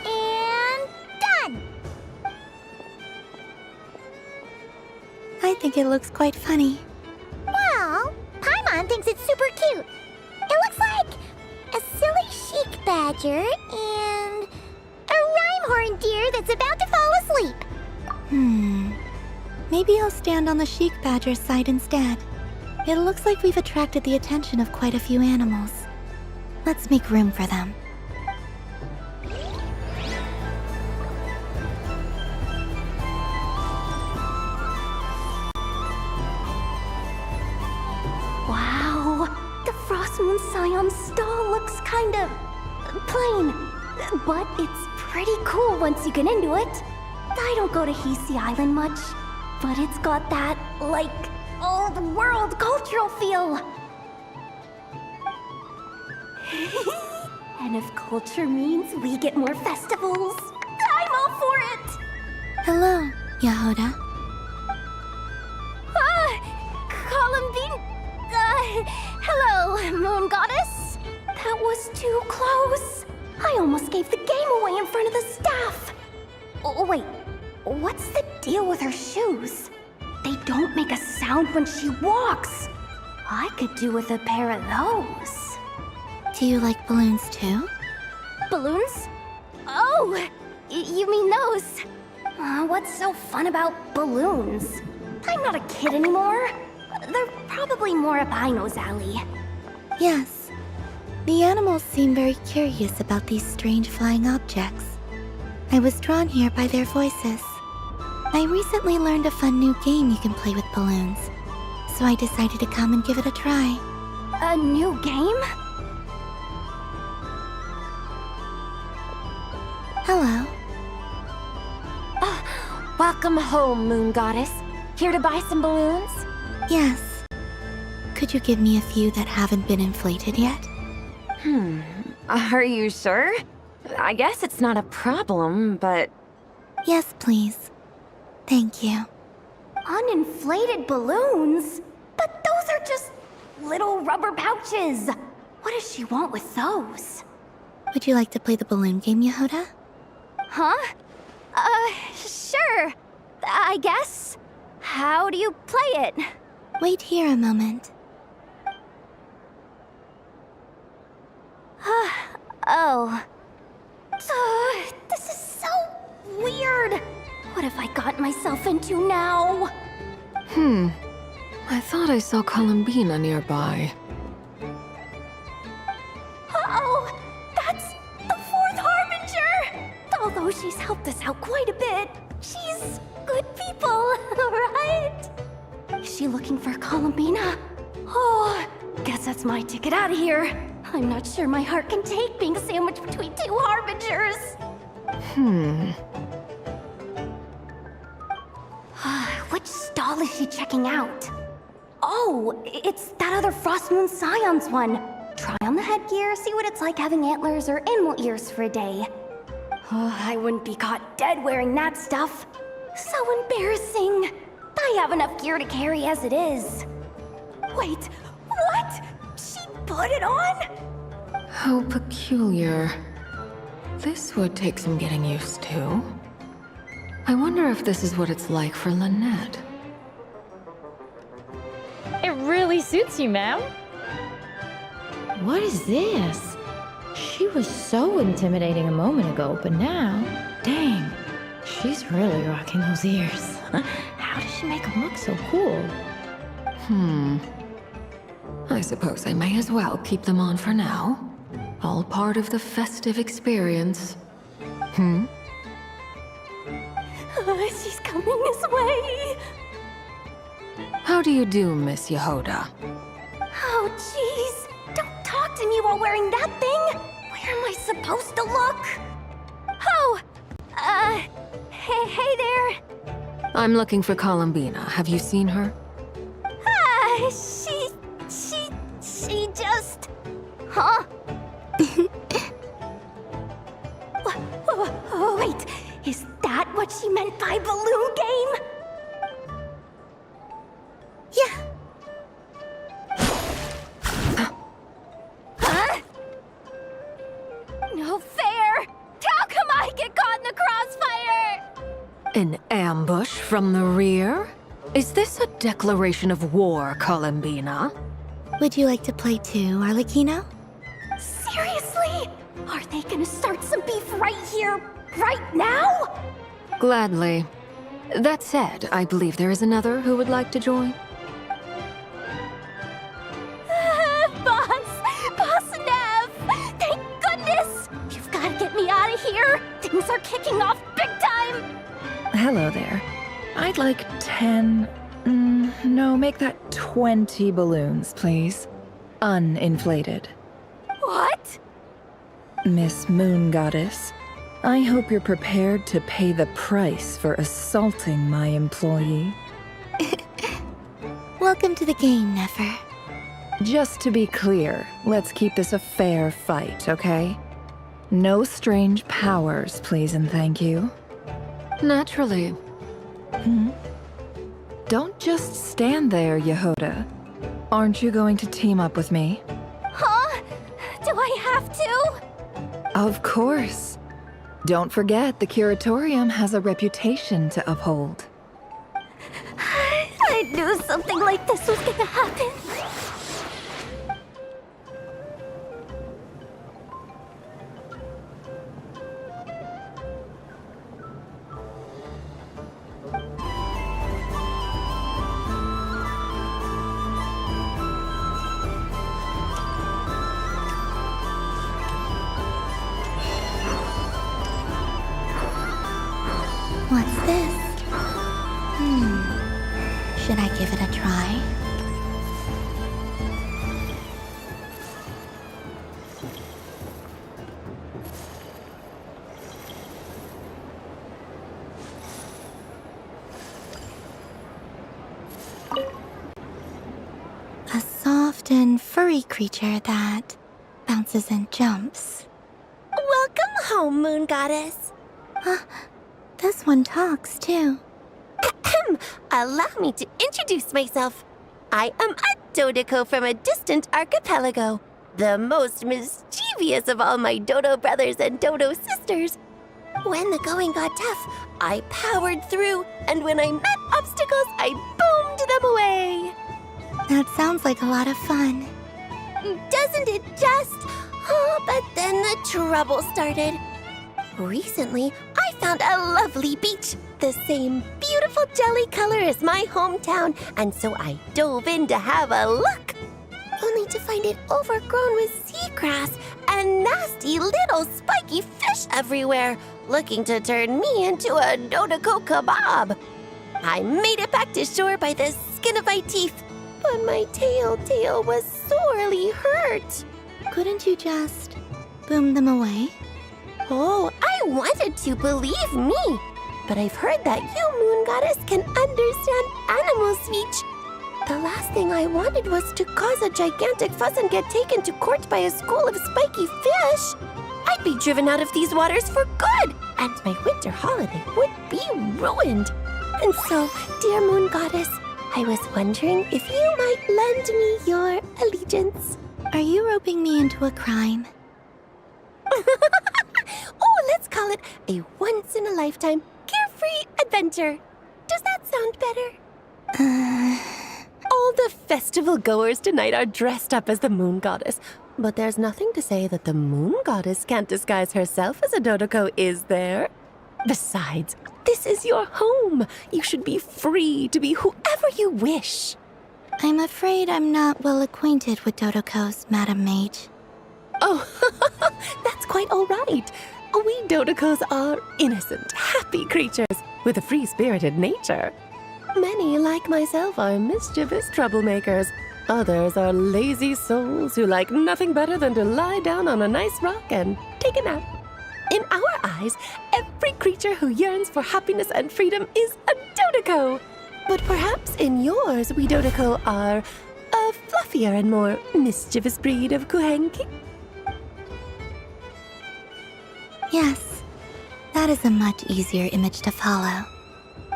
And done! I think it looks quite funny. Well, Paimon thinks it's super cute. It looks like a silly chic badger and a rhyme-horn deer that's about to fall asleep. Maybe I'll stand on the chic badger's side instead. It looks like we've attracted the attention of quite a few animals. Let's make room for them. Wow, the Frost Moon Scion's stall looks kind of plain, but it's pretty cool once you get into it. I don't go to Hisi Island much, but it's got that, like, old world cultural feel. And if culture means we get more festivals, I'm all for it! Hello, Yehoda. Columbine... hello, Moon Goddess. That was too close. I almost gave the game away in front of the staff. Oh, wait, what's the deal with her shoes? They don't make a sound when she walks. I could do with a pair of those. Do you like balloons too? Balloons? Oh, you mean those? What's so fun about balloons? I'm not a kid anymore. They're probably more up Aino's alley. Yes. The animals seem very curious about these strange flying objects. I was drawn here by their voices. I recently learned a fun new game you can play with balloons, so I decided to come and give it a try. A new game? Hello. Welcome home, Moon Goddess. Here to buy some balloons? Yes. Could you give me a few that haven't been inflated yet? Are you sure? I guess it's not a problem, but... Yes, please. Thank you. Uninflated balloons? But those are just little rubber pouches. What does she want with those? Would you like to play the balloon game, Yehoda? Huh? Sure. I guess. How do you play it? Wait here a moment. Oh. This is so weird. What have I got myself into now? I thought I saw Columbina nearby. Uh-oh! That's the fourth Harbinger! Although she's helped us out quite a bit, she's good people, right? Is she looking for Columbina? Oh, guess that's my ticket out of here. I'm not sure my heart can take being sandwiched between two Harbingers. Which stall is she checking out? Oh, it's that other Frost Moon Scion's one. Try on the headgear, see what it's like having antlers or animal ears for a day. Oh, I wouldn't be caught dead wearing that stuff. So embarrassing. I have enough gear to carry as it is. Wait, what? She put it on? How peculiar. This would take some getting used to. I wonder if this is what it's like for Lynette. It really suits you, ma'am. What is this? She was so intimidating a moment ago, but now, dang, she's really rocking those ears. How does she make them look so cool? I suppose I may as well keep them on for now. All part of the festive experience. She's coming this way. How do you do, Miss Yehoda? Oh, jeez. Don't talk to me while wearing that thing. Where am I supposed to look? Oh, hey there. I'm looking for Columbina. Have you seen her? She just... Huh? Wait, is that what she meant by balloon game? Yeah. I get caught in the crossfire! An ambush from the rear? Is this a declaration of war, Columbina? Would you like to play too, Arlecchino? Seriously? Are they gonna start some beef right here, right now? Gladly. That said, I believe there is another who would like to join. Boss Nev! Thank goodness! You've gotta get me out of here! Things are kicking off big time! Hello there. I'd like 10... no, make that 20 balloons, please. Uninflated. What? Miss Moon Goddess, I hope you're prepared to pay the price for assaulting my employee. Welcome to the game, Nefer. Just to be clear, let's keep this a fair fight, okay? No strange powers, please and thank you. Naturally. Don't just stand there, Yehoda. Aren't you going to team up with me? Huh? Do I have to? Of course. Don't forget, the Curatorium has a reputation to uphold. I knew something like this was gonna happen. What's this? Should I give it a try? A soft and furry creature that bounces and jumps. Welcome home, Moon Goddess. This one talks, too. Allow me to introduce myself. I am a Dodoco from a distant archipelago, the most mischievous of all my Dodo brothers and Dodo sisters. When the going got tough, I powered through, and when I met obstacles, I boomed them away. That sounds like a lot of fun. Doesn't it just? Oh, but then the trouble started. Recently, I found a lovely beach, the same beautiful jelly color as my hometown, and so I dove in to have a look. Only to find it overgrown with seagrass and nasty little spiky fish everywhere, looking to turn me into a Dodoco kebab. I made it back to shore by the skin of my teeth, but my tail was sorely hurt. Couldn't you just boom them away? Oh, I wanted to, believe me. But I've heard that you, Moon Goddess, can understand animal speech. The last thing I wanted was to cause a gigantic fuss and get taken to court by a school of spiky fish. I'd be driven out of these waters for good, and my winter holiday would be ruined. And so, dear Moon Goddess, I was wondering if you might lend me your allegiance. Are you roping me into a crime? Oh, let's call it a once-in-a-lifetime carefree adventure. Does that sound better? All the festival goers tonight are dressed up as the Moon Goddess, but there's nothing to say that the Moon Goddess can't disguise herself as a Dodoco, is there? Besides, this is your home. You should be free to be whoever you wish. I'm afraid I'm not well acquainted with Dodocos, Madam Mage. Oh, that's quite all right. We Dodocos are innocent, happy creatures with a free-spirited nature. Many, like myself, are mischievous troublemakers. Others are lazy souls who like nothing better than to lie down on a nice rock and take a nap. In our eyes, every creature who yearns for happiness and freedom is a Dodoco. But perhaps in yours, we Dodoco are a fluffier and more mischievous breed of Kuhenki. Yes, that is a much easier image to follow.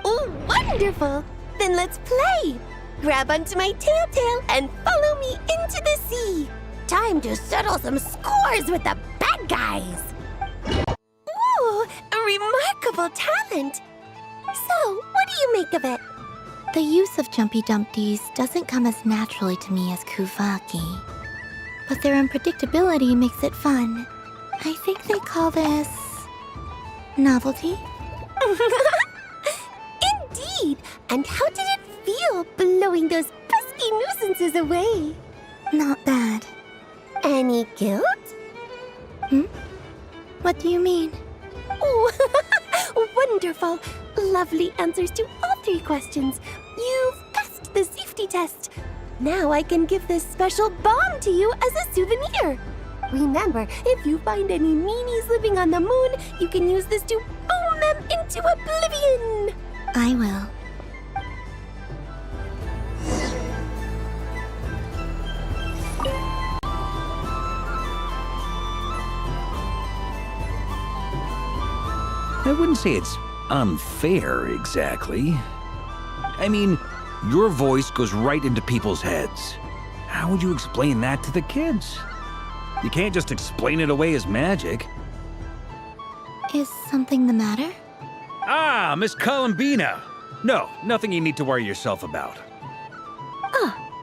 Oh, wonderful! Then let's play! Grab onto my tail and follow me into the sea! Time to settle some scores with the bad guys! Ooh, remarkable talent. So, what do you make of it? The use of Jumpy Dumpties doesn't come as naturally to me as Kuvaki. But their unpredictability makes it fun. I think they call this... novelty? Indeed! And how did it feel blowing those pesky nuisances away? Not bad. Any guilt? What do you mean? Oh, wonderful! Lovely answers to all 3 questions. You've passed the safety test. Now I can give this special bomb to you as a souvenir. Remember, if you find any meanies living on the moon, you can use this to boom them into oblivion. I will. I wouldn't say it's unfair, exactly. I mean, your voice goes right into people's heads. How would you explain that to the kids? You can't just explain it away as magic. Is something the matter? Ah, Miss Columbina! No, nothing you need to worry yourself about.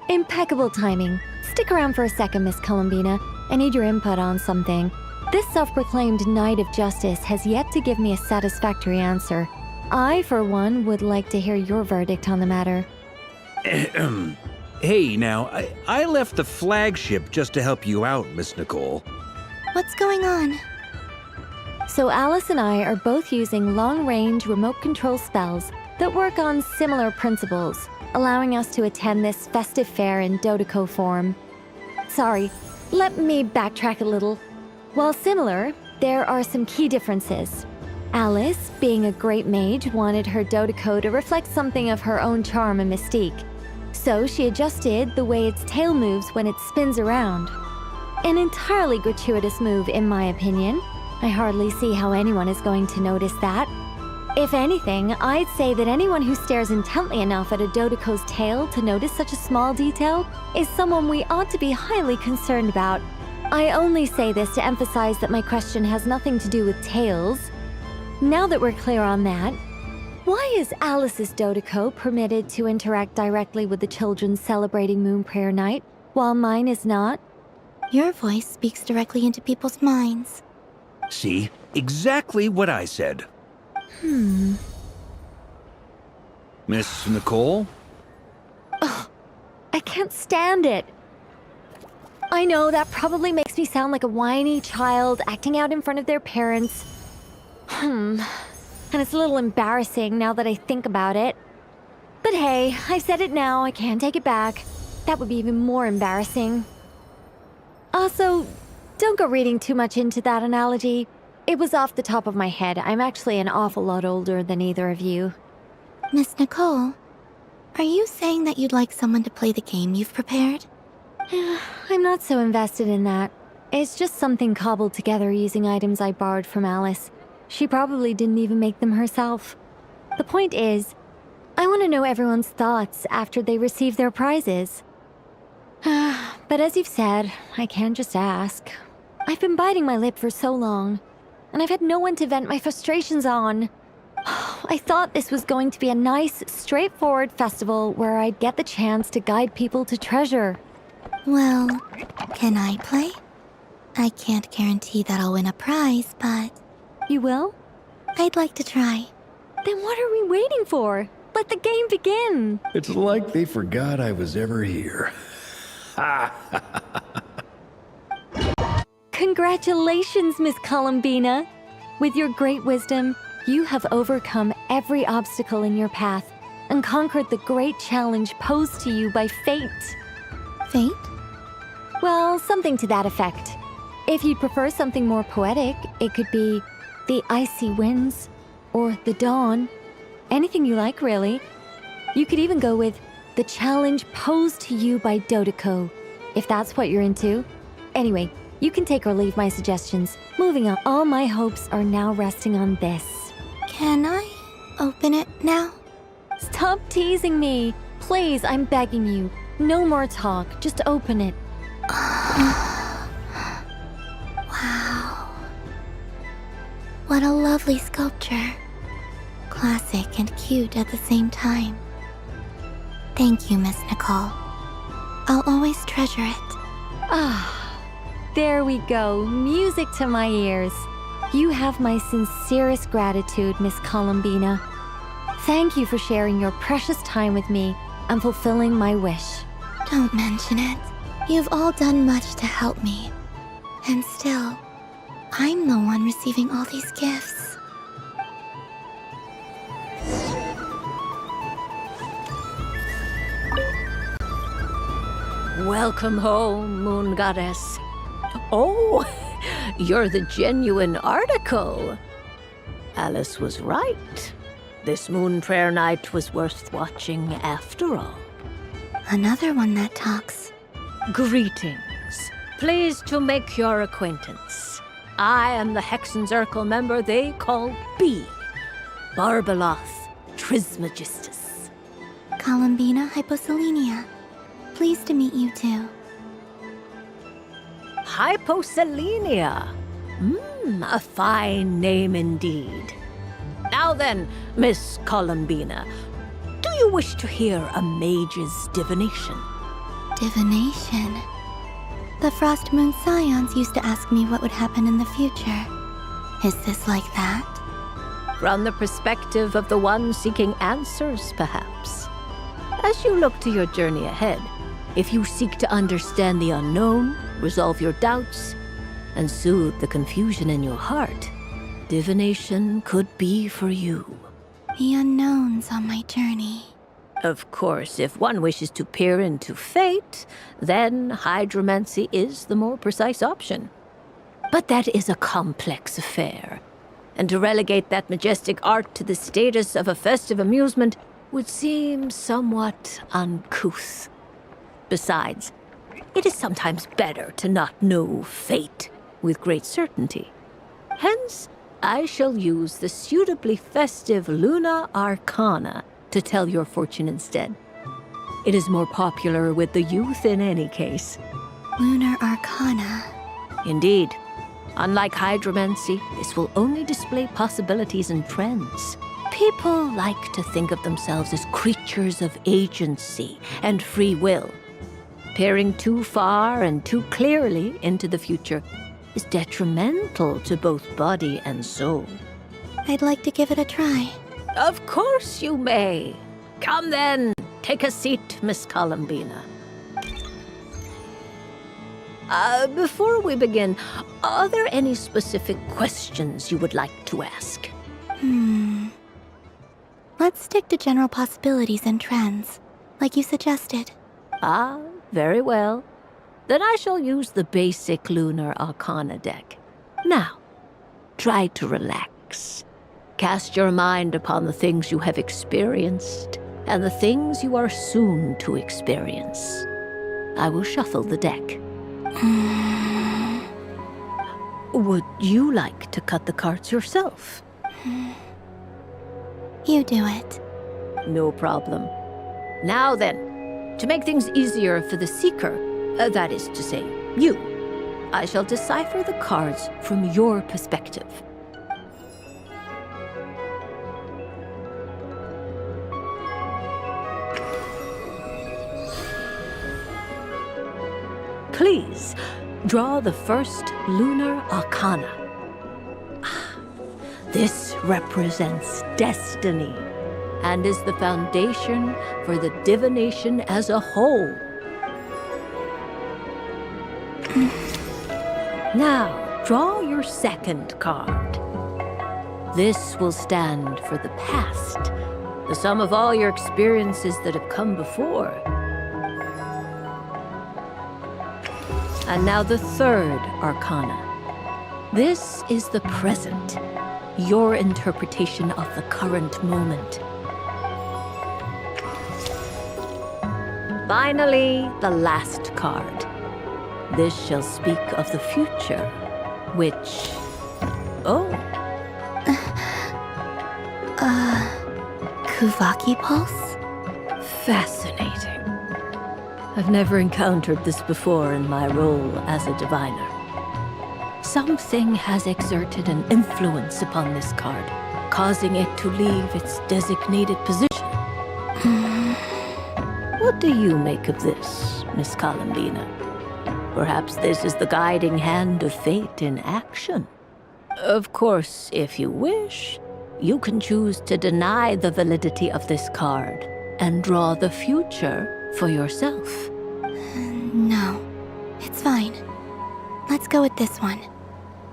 Impeccable timing. Stick around for a second, Miss Columbina. I need your input on something. This self-proclaimed Knight of Justice has yet to give me a satisfactory answer. I, for one, would like to hear your verdict on the matter. Hey, now, I left the flagship just to help you out, Miss Nicole. What's going on? So Alice and I are both using long-range remote control spells that work on similar principles, allowing us to attend this festive fair in Dodoco form. Sorry, let me backtrack a little. While similar, there are some key differences. Alice, being a great mage, wanted her Dodoco to reflect something of her own charm and mystique. So she adjusted the way its tail moves when it spins around. An entirely gratuitous move, in my opinion. I hardly see how anyone is going to notice that. If anything, I'd say that anyone who stares intently enough at a Dodoco's tail to notice such a small detail is someone we ought to be highly concerned about. I only say this to emphasize that my question has nothing to do with tails. Now that we're clear on that, why is Alice's Dodoco permitted to interact directly with the children celebrating Moon Prayer Night, while mine is not? Your voice speaks directly into people's minds. See? Exactly what I said. Miss Nicole? Ugh, I can't stand it. I know that probably makes me sound like a whiny child acting out in front of their parents. And it's a little embarrassing now that I think about it. But hey, I've said it now, I can't take it back. That would be even more embarrassing. Also, don't go reading too much into that analogy. It was off the top of my head. I'm actually an awful lot older than either of you. Miss Nicole, are you saying that you'd like someone to play the game you've prepared? I'm not so invested in that. It's just something cobbled together using items I borrowed from Alice. She probably didn't even make them herself. The point is, I want to know everyone's thoughts after they receive their prizes. But as you've said, I can't just ask. I've been biting my lip for so long, and I've had no one to vent my frustrations on. I thought this was going to be a nice, straightforward festival where I'd get the chance to guide people to treasure. Well, can I play? I can't guarantee that I'll win a prize, but... You will? I'd like to try. Then what are we waiting for? Let the game begin! It's like they forgot I was ever here. Congratulations, Miss Columbina! With your great wisdom, you have overcome every obstacle in your path and conquered the great challenge posed to you by fate. Fate? Well, something to that effect. If you'd prefer something more poetic, it could be the icy winds or the dawn. Anything you like, really. You could even go with the challenge posed to you by Dodoco, if that's what you're into. Anyway, you can take or leave my suggestions. Moving on, all my hopes are now resting on this. Can I open it now? Stop teasing me. Please, I'm begging you. No more talk, just open it. Wow. What a lovely sculpture. Classic and cute at the same time. Thank you, Miss Nicole. I'll always treasure it. Ah, there we go. Music to my ears. You have my sincerest gratitude, Miss Columbina. Thank you for sharing your precious time with me and fulfilling my wish. Don't mention it. You've all done much to help me. And still, I'm the one receiving all these gifts. Welcome home, Moon Goddess. Oh, you're the genuine article. Alice was right. This moon prayer night was worth watching after all. Another one that talks. Greetings. Pleased to make your acquaintance. I am the Hexenzirkel member they call B. Barbeloth Trismegistus. Columbina Hyposelenia. Pleased to meet you too. Hyposelenia. A fine name indeed. Now then, Miss Columbina, do you wish to hear a mage's divination? Divination? The Frost Moon Scions used to ask me what would happen in the future. Is this like that? From the perspective of the one seeking answers, perhaps. As you look to your journey ahead, if you seek to understand the unknown, resolve your doubts, and soothe the confusion in your heart, divination could be for you. The unknowns on my journey. Of course, if one wishes to peer into fate, then hydromancy is the more precise option. But that is a complex affair, and to relegate that majestic art to the status of a festive amusement would seem somewhat uncouth. Besides, it is sometimes better to not know fate with great certainty. Hence, I shall use the suitably festive Luna Arcana to tell your fortune instead. It is more popular with the youth in any case. Lunar Arcana. Indeed. Unlike hydromancy, this will only display possibilities and trends. People like to think of themselves as creatures of agency and free will. Peering too far and too clearly into the future is detrimental to both body and soul. I'd like to give it a try. Of course you may. Come then, take a seat, Miss Columbina. Before we begin, are there any specific questions you would like to ask? Let's stick to general possibilities and trends, like you suggested. Ah, very well. Then I shall use the basic Lunar Arcana deck. Now, try to relax. Cast your mind upon the things you have experienced and the things you are soon to experience. I will shuffle the deck. Would you like to cut the cards yourself? You do it. No problem. Now then, to make things easier for the seeker, that is to say, you, I shall decipher the cards from your perspective. Please, draw the first Lunar Arcana. This represents destiny and is the foundation for the divination as a whole. Now, draw your second card. This will stand for the past, the sum of all your experiences that have come before. And now the third Arcana. This is the present, your interpretation of the current moment. Finally, the last card. This shall speak of the future, which... Oh. Kuvaki Pulse? Fascinating. I've never encountered this before in my role as a diviner. Something has exerted an influence upon this card, causing it to leave its designated position. What do you make of this, Miss Columbina? Perhaps this is the guiding hand of fate in action. Of course, if you wish, you can choose to deny the validity of this card and draw the future for yourself. No, it's fine. Let's go with this one.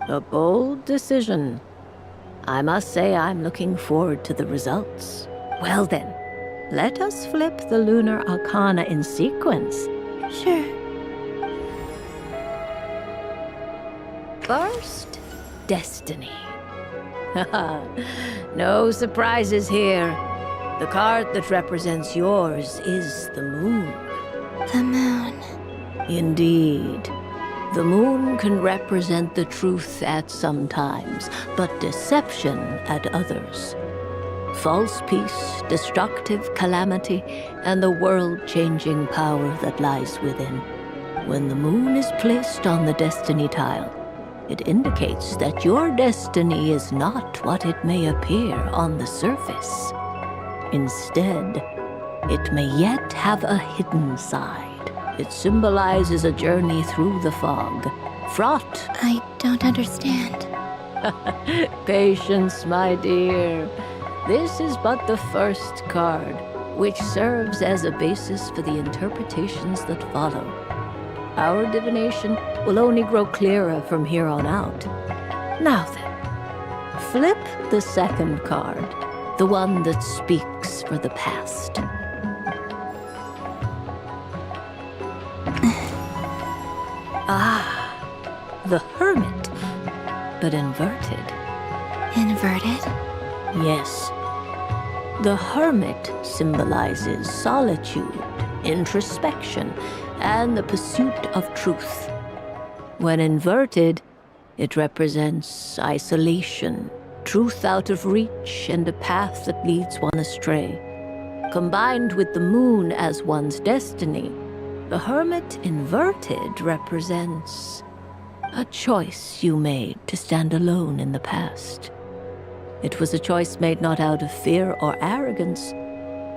A bold decision. I must say I'm looking forward to the results. Well then, let us flip the lunar arcana in sequence. Sure. First, destiny. No surprises here. The card that represents yours is the moon. The moon. Indeed. The moon can represent the truth at some times, but deception at others. False peace, destructive calamity, and the world-changing power that lies within. When the moon is placed on the destiny tile, it indicates that your destiny is not what it may appear on the surface. Instead, it may yet have a hidden side. It symbolizes a journey through the fog, fraught. I don't understand. Patience, my dear. This is but the first card, which serves as a basis for the interpretations that follow. Our divination will only grow clearer from here on out. Now then, flip the second card, the one that speaks for the past. The Hermit, but inverted. Inverted? Yes. The Hermit symbolizes solitude, introspection, and the pursuit of truth. When inverted, it represents isolation, truth out of reach, and a path that leads one astray. Combined with the moon as one's destiny, the Hermit inverted represents a choice you made to stand alone in the past. It was a choice made not out of fear or arrogance,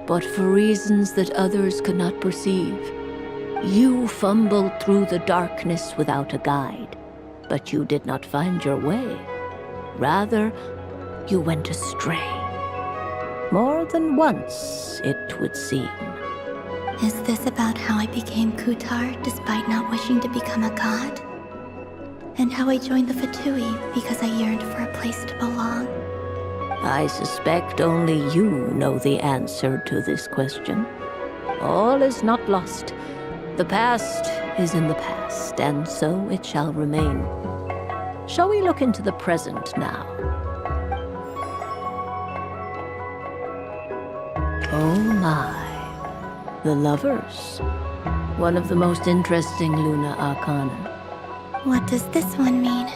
but for reasons that others could not perceive. You fumbled through the darkness without a guide, but you did not find your way. Rather, you went astray. More than once, it would seem. Is this about how I became Kutar despite not wishing to become a god? And how I joined the Fatui because I yearned for a place to belong? I suspect only you know the answer to this question. All is not lost. The past is in the past, and so it shall remain. Shall we look into the present now? Oh my. The Lovers. One of the most interesting Luna Arcana. What does this one mean?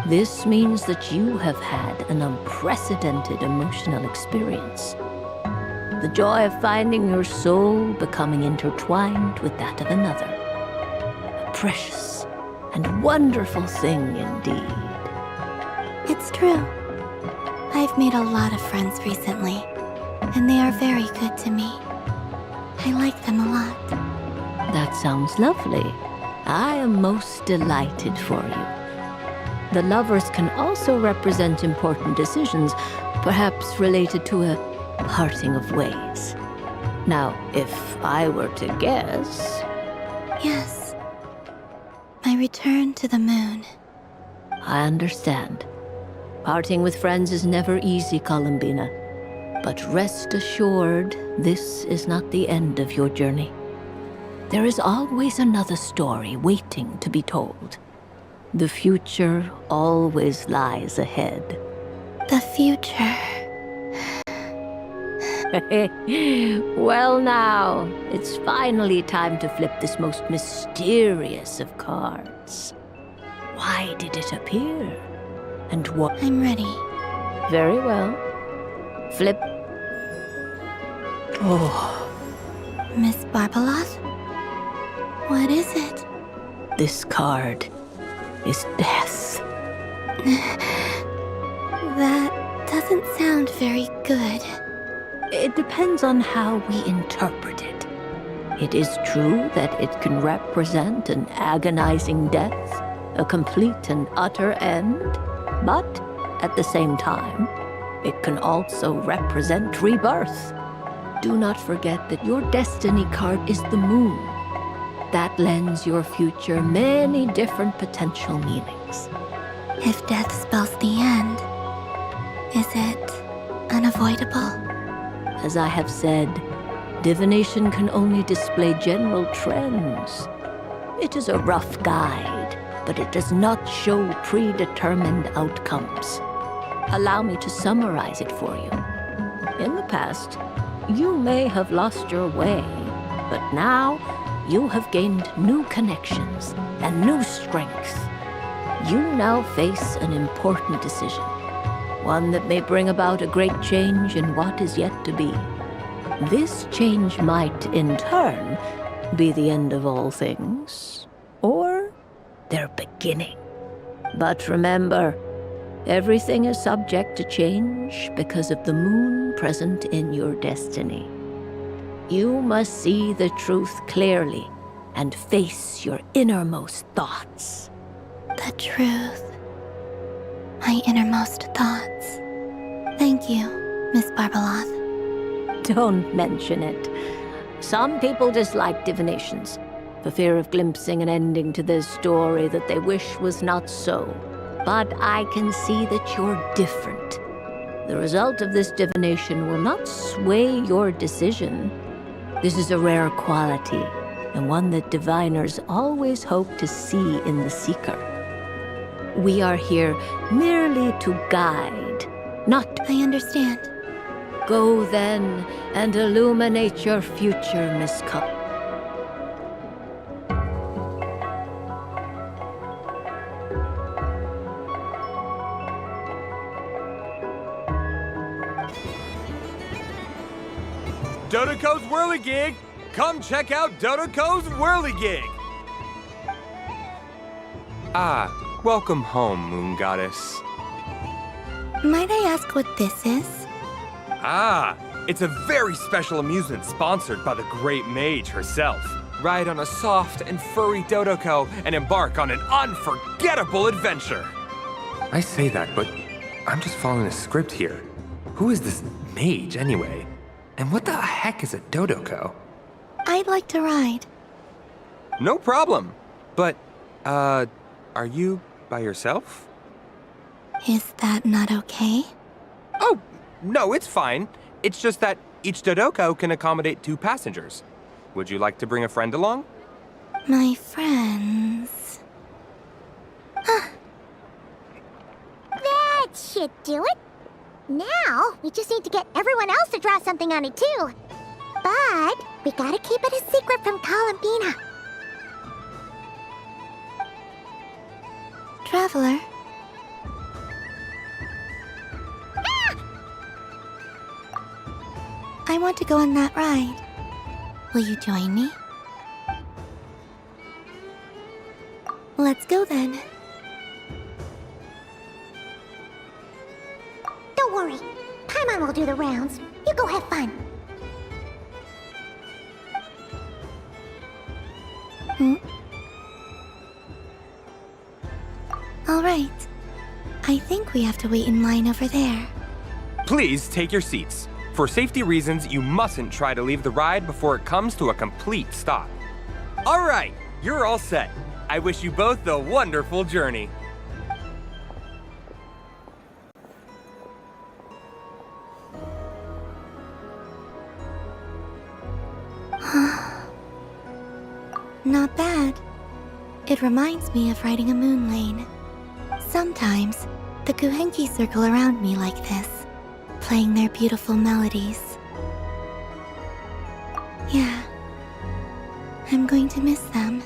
This means that you have had an unprecedented emotional experience. The joy of finding your soul becoming intertwined with that of another. A precious and wonderful thing indeed. It's true. I've made a lot of friends recently, and they are very good to me. I like them a lot. That sounds lovely. I am most delighted for you. The Lovers can also represent important decisions, perhaps related to a parting of ways. Now, if I were to guess... Yes. My return to the moon. I understand. Parting with friends is never easy, Columbina. But rest assured, this is not the end of your journey. There is always another story waiting to be told. The future always lies ahead. The future. Well now, it's finally time to flip this most mysterious of cards. Why did it appear? And what? I'm ready. Very well. Flip. Oh. Miss Barbaloth? What is it? This card is death. That doesn't sound very good. It depends on how we interpret it. It is true that it can represent an agonizing death, a complete and utter end, but at the same time, it can also represent rebirth. Do not forget that your destiny card is the moon. That lends your future many different potential meanings. If death spells the end, is it unavoidable? As I have said, divination can only display general trends. It is a rough guide, but it does not show predetermined outcomes. Allow me to summarize it for you. In the past, you may have lost your way, but now you have gained new connections and new strength. You now face an important decision, one that may bring about a great change in what is yet to be. This change might, in turn, be the end of all things, or their beginning. But remember, everything is subject to change because of the moon present in your destiny. You must see the truth clearly and face your innermost thoughts. The truth. My innermost thoughts. Thank you, Miss Barbeloth. Don't mention it. Some people dislike divinations, for fear of glimpsing an ending to their story that they wish was not so. But I can see that you're different. The result of this divination will not sway your decision. This is a rare quality, and one that diviners always hope to see in the seeker. We are here merely to guide, not... I understand. Go then and illuminate your future, Miss Cup. Dodoco's Whirligig! Come check out Dodoco's Whirligig! Ah, welcome home, Moon Goddess. Might I ask what this is? Ah, it's a very special amusement sponsored by the great mage herself. Ride on a soft and furry Dodoco and embark on an unforgettable adventure. I say that, but I'm just following a script here. Who is this mage, anyway? And what the heck is a Dodoco? I'd like to ride. No problem. But, are you by yourself? Is that not okay? Oh, no, it's fine. It's just that each Dodoco can accommodate 2 passengers. Would you like to bring a friend along? My friends... That should do it. Now, we just need to get everyone else to draw something on it too. But we gotta keep it a secret from Columbina. Traveler. I want to go on that ride. Will you join me? Let's go then. Don't worry. Paimon will do the rounds. You go have fun. All right. I think we have to wait in line over there. Please take your seats. For safety reasons, you mustn't try to leave the ride before it comes to a complete stop. All right, you're all set. I wish you both a wonderful journey. Not bad. It reminds me of riding a moon lane. Sometimes, the Kuhenki circle around me like this, playing their beautiful melodies. Yeah, I'm going to miss them.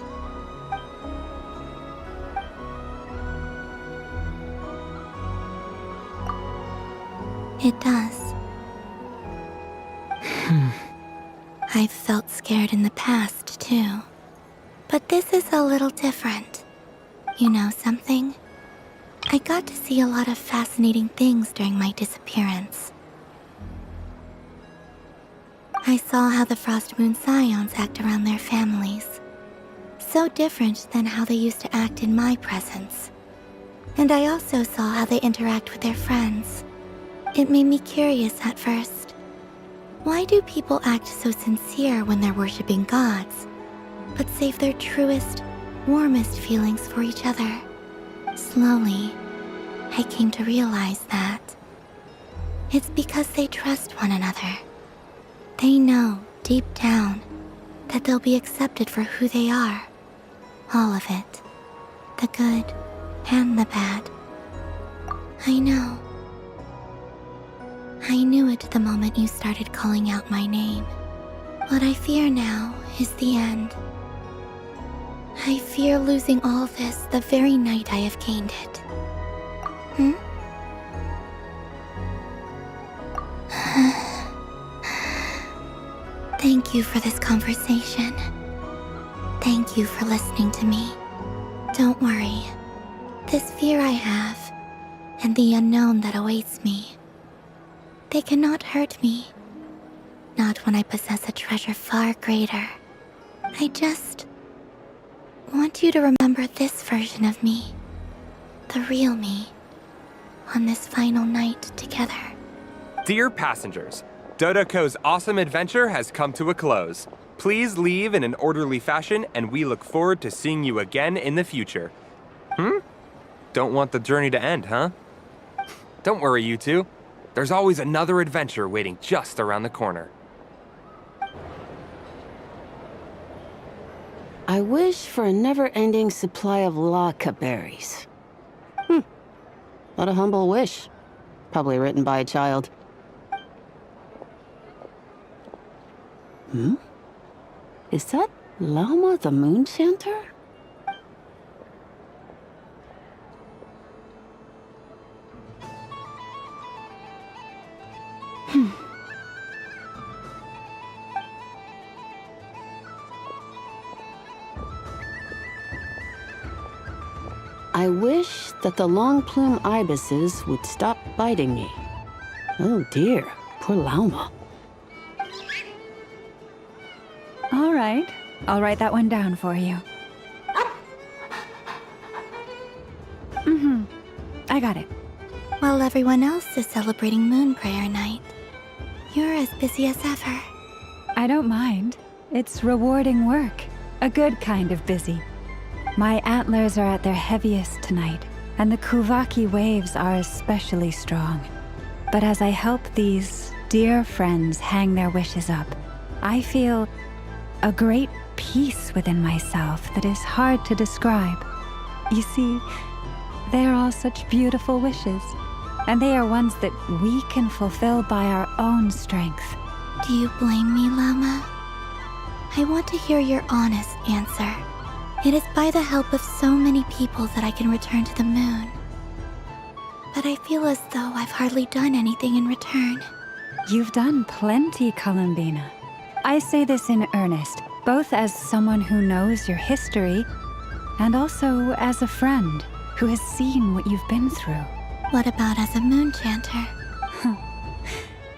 It does. I've felt scared in the past, too. But this is a little different. You know something? I got to see a lot of fascinating things during my disappearance. I saw how the Frost Moon Scions act around their families. So different than how they used to act in my presence. And I also saw how they interact with their friends. It made me curious at first. Why do people act so sincere when they're worshipping gods, but save their truest, warmest feelings for each other? Slowly, I came to realize that it's because they trust one another. They know, deep down, that they'll be accepted for who they are. All of it. The good and the bad. I know. I knew it the moment you started calling out my name. What I fear now is the end. I fear losing all this the very night I have gained it. Thank you for this conversation. Thank you for listening to me. Don't worry. This fear I have, and the unknown that awaits me, they cannot hurt me. Not when I possess a treasure far greater. I just want you to remember this version of me. The real me. On this final night together. Dear passengers, Dodoko's awesome adventure has come to a close. Please leave in an orderly fashion, and we look forward to seeing you again in the future. Don't want the journey to end, huh? Don't worry, you two. There's always another adventure waiting just around the corner. I wish for a never-ending supply of laka berries. What a humble wish. Probably written by a child. Is that Lauma the Moon Chanter? I wish that the long plume ibises would stop biting me. Oh dear, poor Lauma. All right, I'll write that one down for you. I got it. While everyone else is celebrating Moon Prayer Night, you're as busy as ever. I don't mind. It's rewarding work. A good kind of busy. My antlers are at their heaviest tonight, and the Kuvaki waves are especially strong. But as I help these dear friends hang their wishes up, I feel a great peace within myself that is hard to describe. You see, they are all such beautiful wishes, and they are ones that we can fulfill by our own strength. Do you blame me, Llama? I want to hear your honest answer. It is by the help of so many people that I can return to the moon. But I feel as though I've hardly done anything in return. You've done plenty, Columbina. I say this in earnest, both as someone who knows your history, and also as a friend who has seen what you've been through. What about as a moon chanter?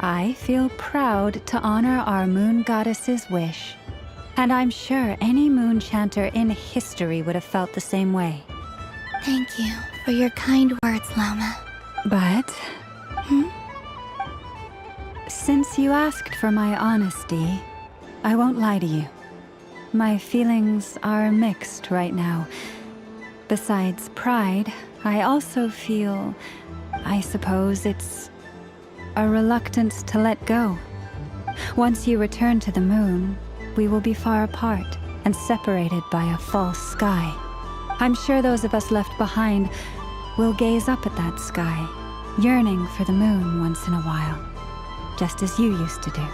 I feel proud to honor our moon goddess's wish. And I'm sure any moon chanter in history would have felt the same way. Thank you for your kind words, Llama. But... since you asked for my honesty, I won't lie to you. My feelings are mixed right now. Besides pride, I also feel, I suppose it's a reluctance to let go. Once you return to the moon, we will be far apart and separated by a false sky. I'm sure those of us left behind will gaze up at that sky, yearning for the moon once in a while, just as you used to do.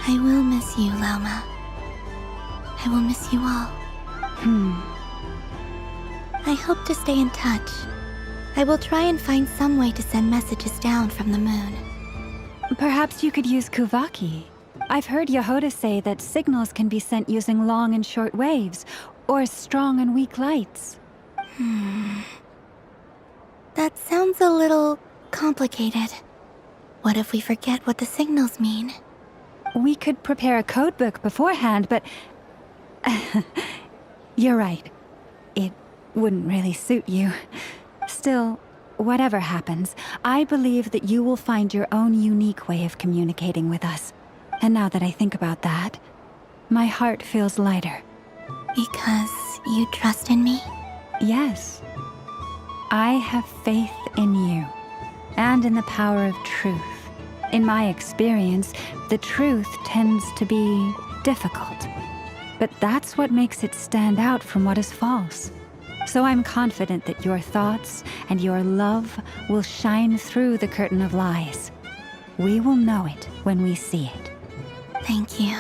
I will miss you, Llama. I will miss you all. I hope to stay in touch. I will try and find some way to send messages down from the moon. Perhaps you could use Kuvaki. I've heard Yehoda say that signals can be sent using long and short waves, or strong and weak lights. That sounds a little complicated. What if we forget what the signals mean? We could prepare a codebook beforehand, but... You're right. It wouldn't really suit you. Still, whatever happens, I believe that you will find your own unique way of communicating with us. And now that I think about that, my heart feels lighter. Because you trust in me? Yes. I have faith in you, and in the power of truth. In my experience, the truth tends to be difficult. But that's what makes it stand out from what is false. So I'm confident that your thoughts and your love will shine through the curtain of lies. We will know it when we see it. Thank you.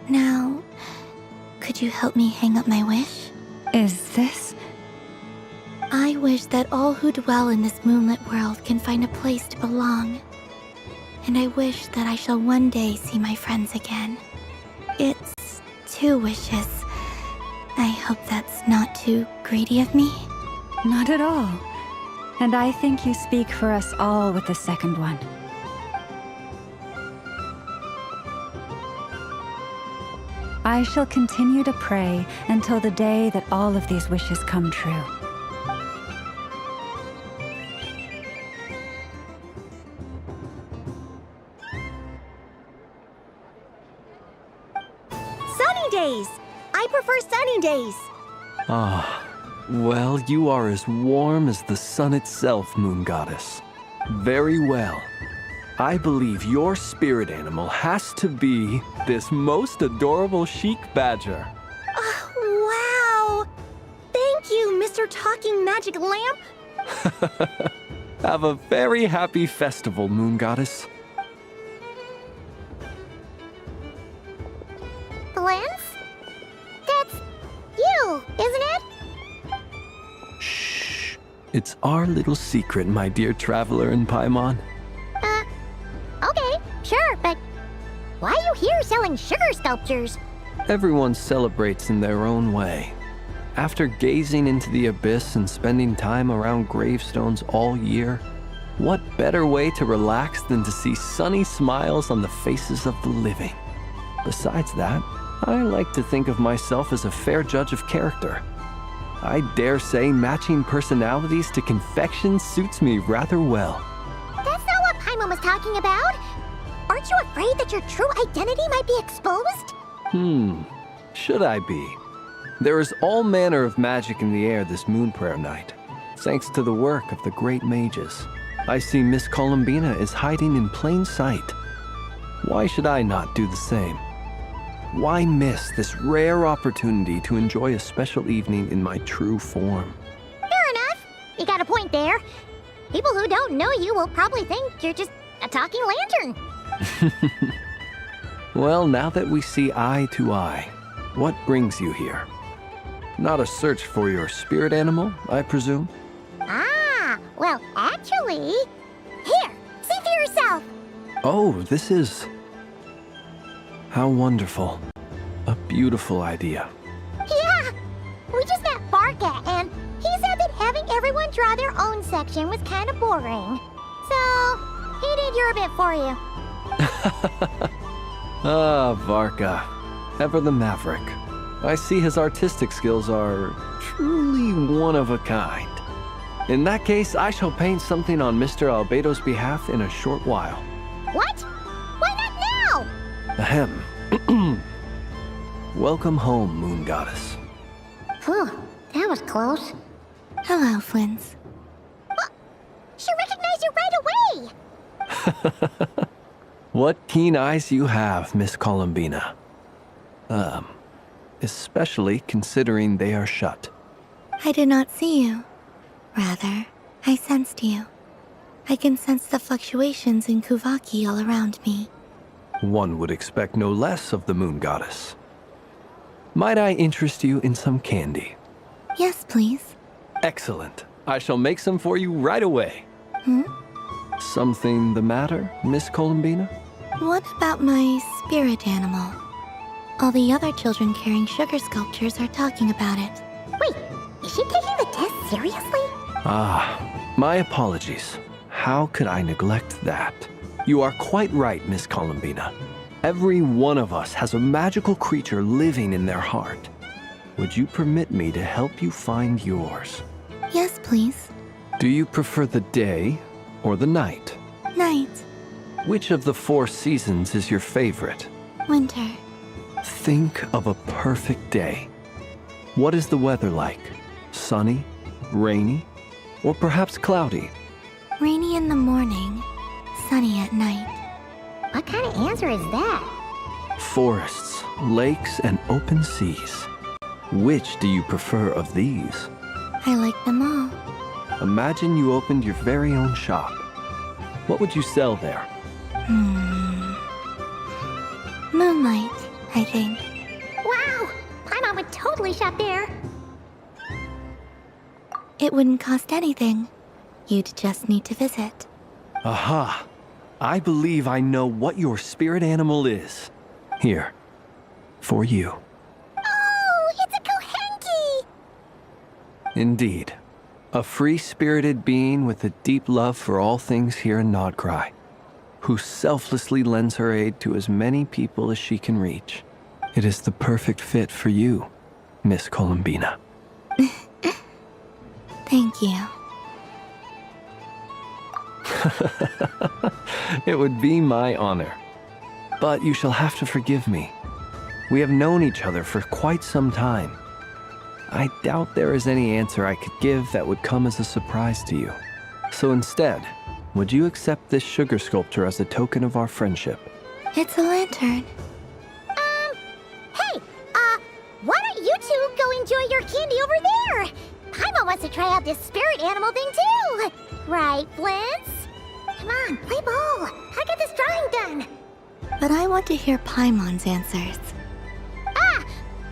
Now, could you help me hang up my wish? Is this? I wish that all who dwell in this moonlit world can find a place to belong. And I wish that I shall one day see my friends again. It's 2 wishes. I hope that's not too greedy of me. Not at all. And I think you speak for us all with the second one. I shall continue to pray until the day that all of these wishes come true. Sunny days! I prefer sunny days. Ah, well, you are as warm as the sun itself, Moon Goddess. Very well. I believe your spirit animal has to be this most adorable chic badger. Wow! Thank you, Mr. Talking Magic Lamp. Have a very happy festival, Moon Goddess. Blends? That's you, isn't it? Shh. It's our little secret, my dear traveler in Paimon. Okay, sure, but why are you here selling sugar sculptures? Everyone celebrates in their own way. After gazing into the abyss and spending time around gravestones all year, what better way to relax than to see sunny smiles on the faces of the living? Besides that, I like to think of myself as a fair judge of character. I dare say matching personalities to confection suits me rather well. That's not what Paimon was talking about. Aren't you afraid that your true identity might be exposed? Should I be? There is all manner of magic in the air this moon prayer night, thanks to the work of the great mages. I see Miss Columbina is hiding in plain sight. Why should I not do the same? Why miss this rare opportunity to enjoy a special evening in my true form? Fair enough. You got a point there. People who don't know you will probably think you're just a talking lantern. Well, now that we see eye to eye, what brings you here? Not a search for your spirit animal, I presume? Ah, well, actually... Here, see for yourself. Oh, this is... How wonderful. A beautiful idea. Yeah, we just met Barca, and he said that having everyone draw their own section was kind of boring. So, he did your bit for you. Ah, Varka. Ever the maverick. I see his artistic skills are truly one of a kind. In that case, I shall paint something on Mr. Albedo's behalf in a short while. What? Why not now? Ahem. Welcome home, Moon Goddess. Phew, that was close. Hello, Flins. She recognized you right away! What keen eyes you have, Miss Columbina. Especially considering they are shut. I did not see you. Rather, I sensed you. I can sense the fluctuations in Kuvaki all around me. One would expect no less of the Moon Goddess. Might I interest you in some candy? Yes, please. Excellent. I shall make some for you right away. Something the matter, Miss Columbina? What about my spirit animal? All the other children carrying sugar sculptures are talking about it. Wait, is she taking the test seriously? Ah, my apologies. How could I neglect that? You are quite right, Miss Columbina. Every one of us has a magical creature living in their heart. Would you permit me to help you find yours? Yes, please. Do you prefer the day or the night? Night. Which of the 4 seasons is your favorite? Winter. Think of a perfect day. What is the weather like? Sunny, rainy, or perhaps cloudy? Rainy in the morning, sunny at night. What kind of answer is that? Forests, lakes, and open seas. Which do you prefer of these? I like them all. Imagine you opened your very own shop. What would you sell there? Moonlight, I think. Wow! Paimon would totally shop there. It wouldn't cost anything. You'd just need to visit. Aha! I believe I know what your spirit animal is. Here, for you. Oh, it's a Kohenki! Indeed. A free-spirited being with a deep love for all things here in Nodcry, who selflessly lends her aid to as many people as she can reach. It is the perfect fit for you, Miss Columbina. Thank you. It would be my honor. But you shall have to forgive me. We have known each other for quite some time. I doubt there is any answer I could give that would come as a surprise to you. So instead, would you accept this sugar sculpture as a token of our friendship? It's a lantern. Hey, why don't you two go enjoy your candy over there? Paimon wants to try out this spirit animal thing too. Right, Blintz? Come on, play ball. I got this drawing done. But I want to hear Paimon's answers.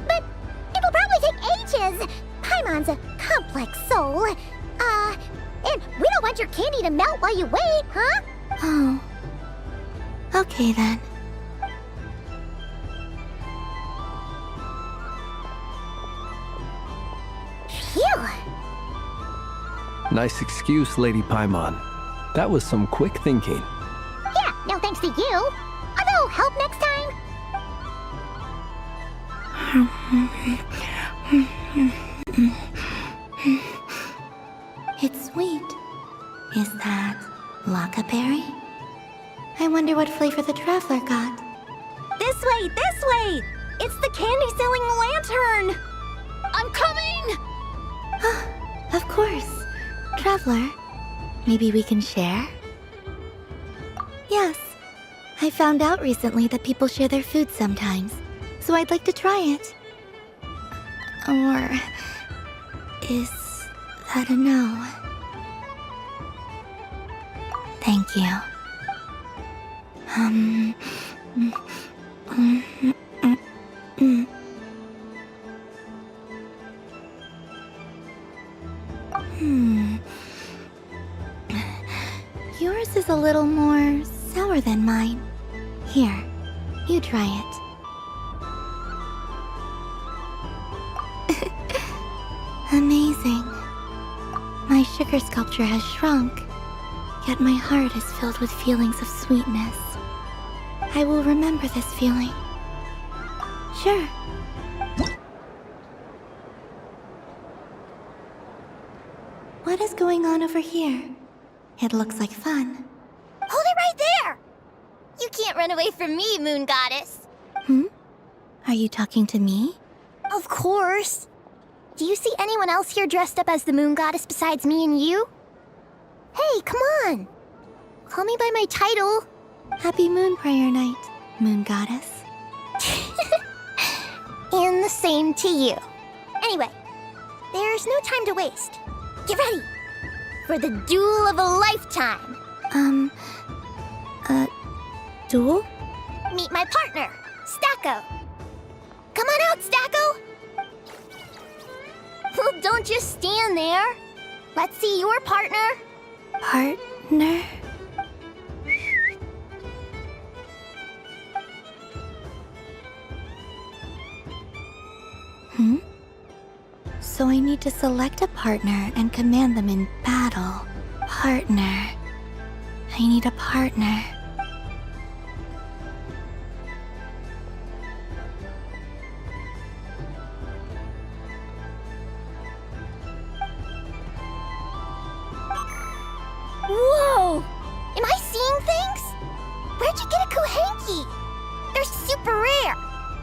But it'll probably take ages. Paimon's a complex soul. And we don't want your candy to melt while you wait, huh? Oh. Okay then. Phew. Nice excuse, Lady Paimon. That was some quick thinking. Yeah, no thanks to you. Although, help next time. It's sweet. Is that Lockaberry? I wonder what flavor the traveler got. This way, this way! It's the candy-selling lantern! I'm coming! Of course. Traveler, maybe we can share? Yes. I found out recently that people share their food sometimes, so I'd like to try it. Or is that a no? Thank you. Yours is a little more sour than mine. Here, you try it. Amazing. My sugar sculpture has shrunk, yet my heart is filled with feelings of sweetness. I will remember this feeling. Sure. What is going on over here? It looks like fun. Hold it right there! You can't run away from me, Moon Goddess. Are you talking to me? Of course. Do you see anyone else here dressed up as the Moon Goddess besides me and you? Hey, come on. Call me by my title. Happy Moon Prayer Night, Moon Goddess. And the same to you. Anyway, there's no time to waste. Get ready for the duel of a lifetime. Duel? Meet my partner, Stacko. Come on out, Stacko. Well, don't just stand there. Let's see your partner. Partner? so I need to select a partner and command them in battle. Partner. I need a partner. Whoa! Am I seeing things? Where'd you get a Kuhenki? They're super rare.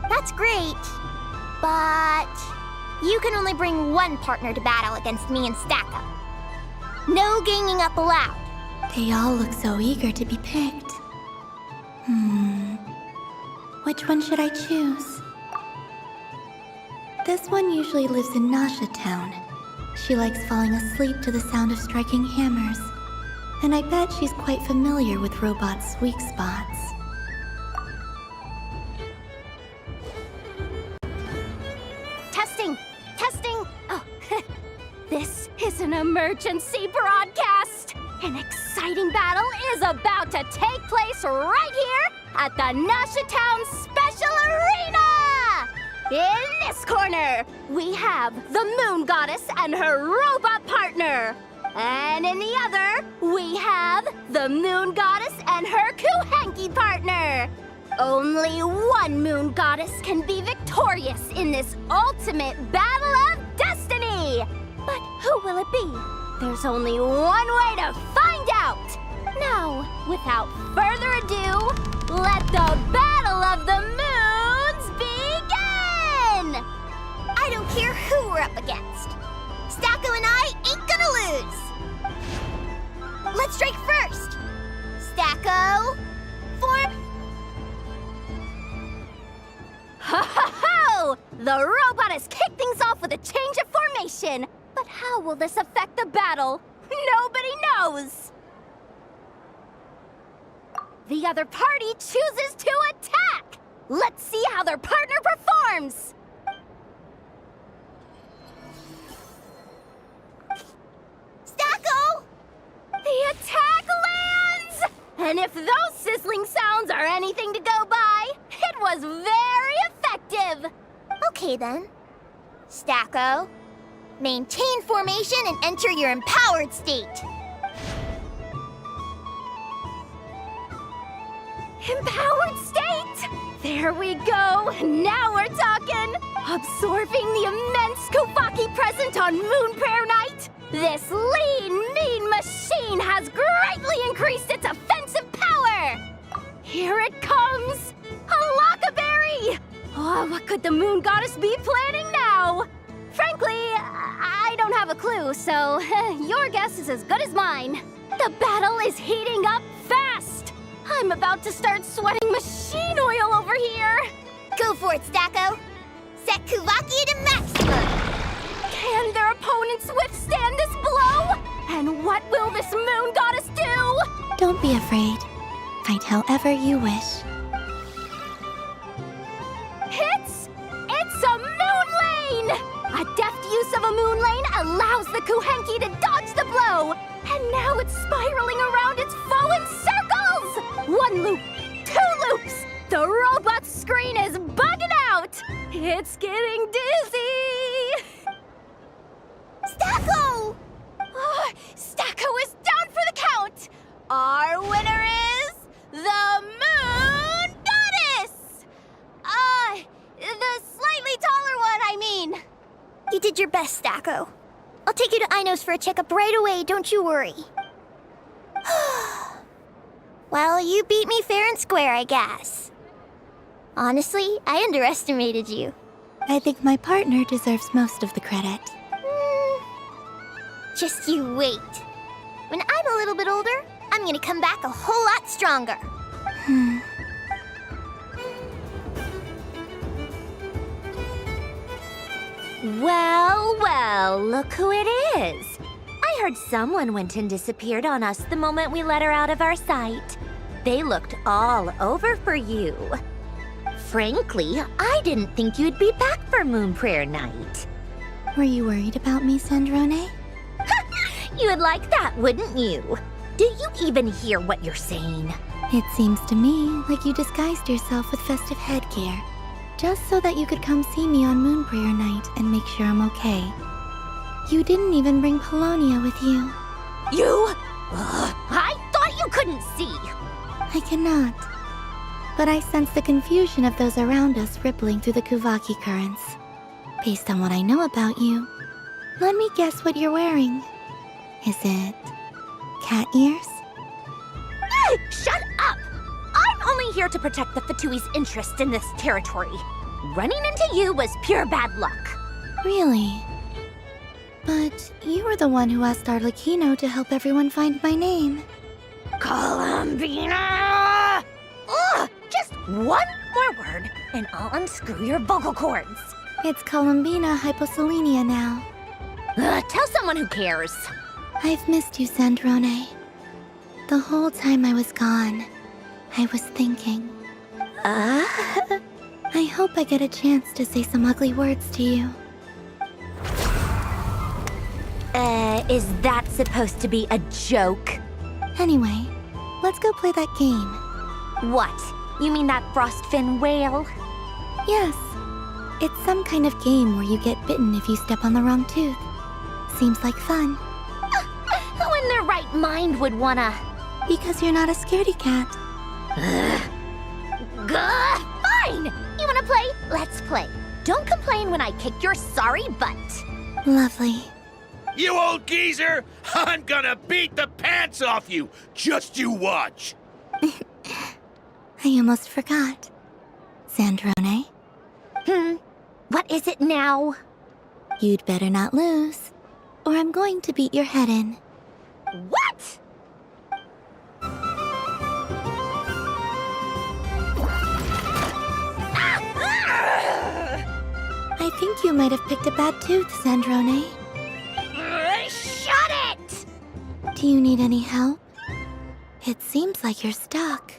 That's great. But you can only bring one partner to battle against me and Stacko. No ganging up allowed. They all look so eager to be picked. Which one should I choose? This one usually lives in Nasha Town. She likes falling asleep to the sound of striking hammers. And I bet she's quite familiar with robots' weak spots. Testing! Testing! Oh, this is an emergency broadcast! An exciting battle is about to take place right here at the Nasha Town Special Arena! In this corner, we have the Moon Goddess and her robot partner. And in the other, we have the Moon Goddess and her Kuhenki partner. Only one Moon Goddess can be victorious in this ultimate battle of destiny. But who will it be? There's only one way to find out. Now, without further ado, let the Battle of the Moons begin! I don't care who we're up against. Stacko and I ain't gonna lose. Let's strike first. Stacko, form. Ho ho ho! The robot has kicked things off with a change of formation. But how will this affect the battle? Nobody knows! The other party chooses to attack! Let's see how their partner performs! Stacko! The attack lands! And if those sizzling sounds are anything to go by, it was very effective! Okay then. Stacko, maintain formation and enter your empowered state. Empowered state! There we go! Now we're talking! Absorbing the immense Kuvaki present on Moon Prayer Night, this lean, mean machine has greatly increased its offensive power! Here it comes! A Lockaberry! Oh, what could the Moon Goddess be planning now? Frankly, I don't have a clue, so your guess is as good as mine. The battle is heating up fast! I'm about to start sweating machine oil over here! Go for it, Stacko! Set Kuvaki to maximum! Can their opponents withstand this blow? And what will this Moon Goddess do? Don't be afraid. Fight however you wish. It's a Moon Lane! A deft use of a Moon Lane allows the Kuhenki to dodge the blow! And now it's spiraling around its foe in circles! One loop, two loops! The robot's screen is bugging out! It's getting dizzy! Stacko! Oh, Stacko is down for the count! Our winner is the Moon Goddess! The slightly taller one, I mean. You did your best, Stacko. I'll take you to Ainos for a checkup right away, don't you worry. Well, you beat me fair and square, I guess. Honestly, I underestimated you. I think my partner deserves most of the credit. Just you wait. When I'm a little bit older, I'm gonna come back a whole lot stronger. Well, well, look who it is. I heard someone went and disappeared on us the moment we let her out of our sight. They looked all over for you. Frankly, I didn't think you'd be back for Moon Prayer Night. Were you worried about me, Sandrone? You would like that, wouldn't you? Do you even hear what you're saying? It seems to me like you disguised yourself with festive headgear, just so that you could come see me on Moon Prayer Night and make sure I'm okay. You didn't even bring Polonia with you. You? I thought you couldn't see. I cannot. But I sense the confusion of those around us rippling through the Kuvaki currents. Based on what I know about you, let me guess what you're wearing. Is it cat ears? Shut up! I'm only here to protect the Fatui's interest in this territory. Running into you was pure bad luck. Really? But you were the one who asked Arlecchino to help everyone find my name. Columbina! Ugh! Just one more word, and I'll unscrew your vocal cords. It's Columbina hyposelenia now. Tell someone who cares. I've missed you, Sandrone. The whole time I was gone, I was thinking. I hope I get a chance to say some ugly words to you. Is that supposed to be a joke? Anyway, let's go play that game. What? You mean that frostfin whale? Yes. It's some kind of game where you get bitten if you step on the wrong tooth. Seems like fun. Who in their right mind would wanna... Because you're not a scaredy cat. Fine! You wanna play? Let's play. Don't complain when I kick your sorry butt. Lovely. You old geezer! I'm gonna beat the pants off you! Just you watch! I almost forgot. Sandrone? What is it now? You'd better not lose, or I'm going to beat your head in. What? I think you might have picked a bad tooth, Sandrone. Shut it! Do you need any help? It seems like you're stuck.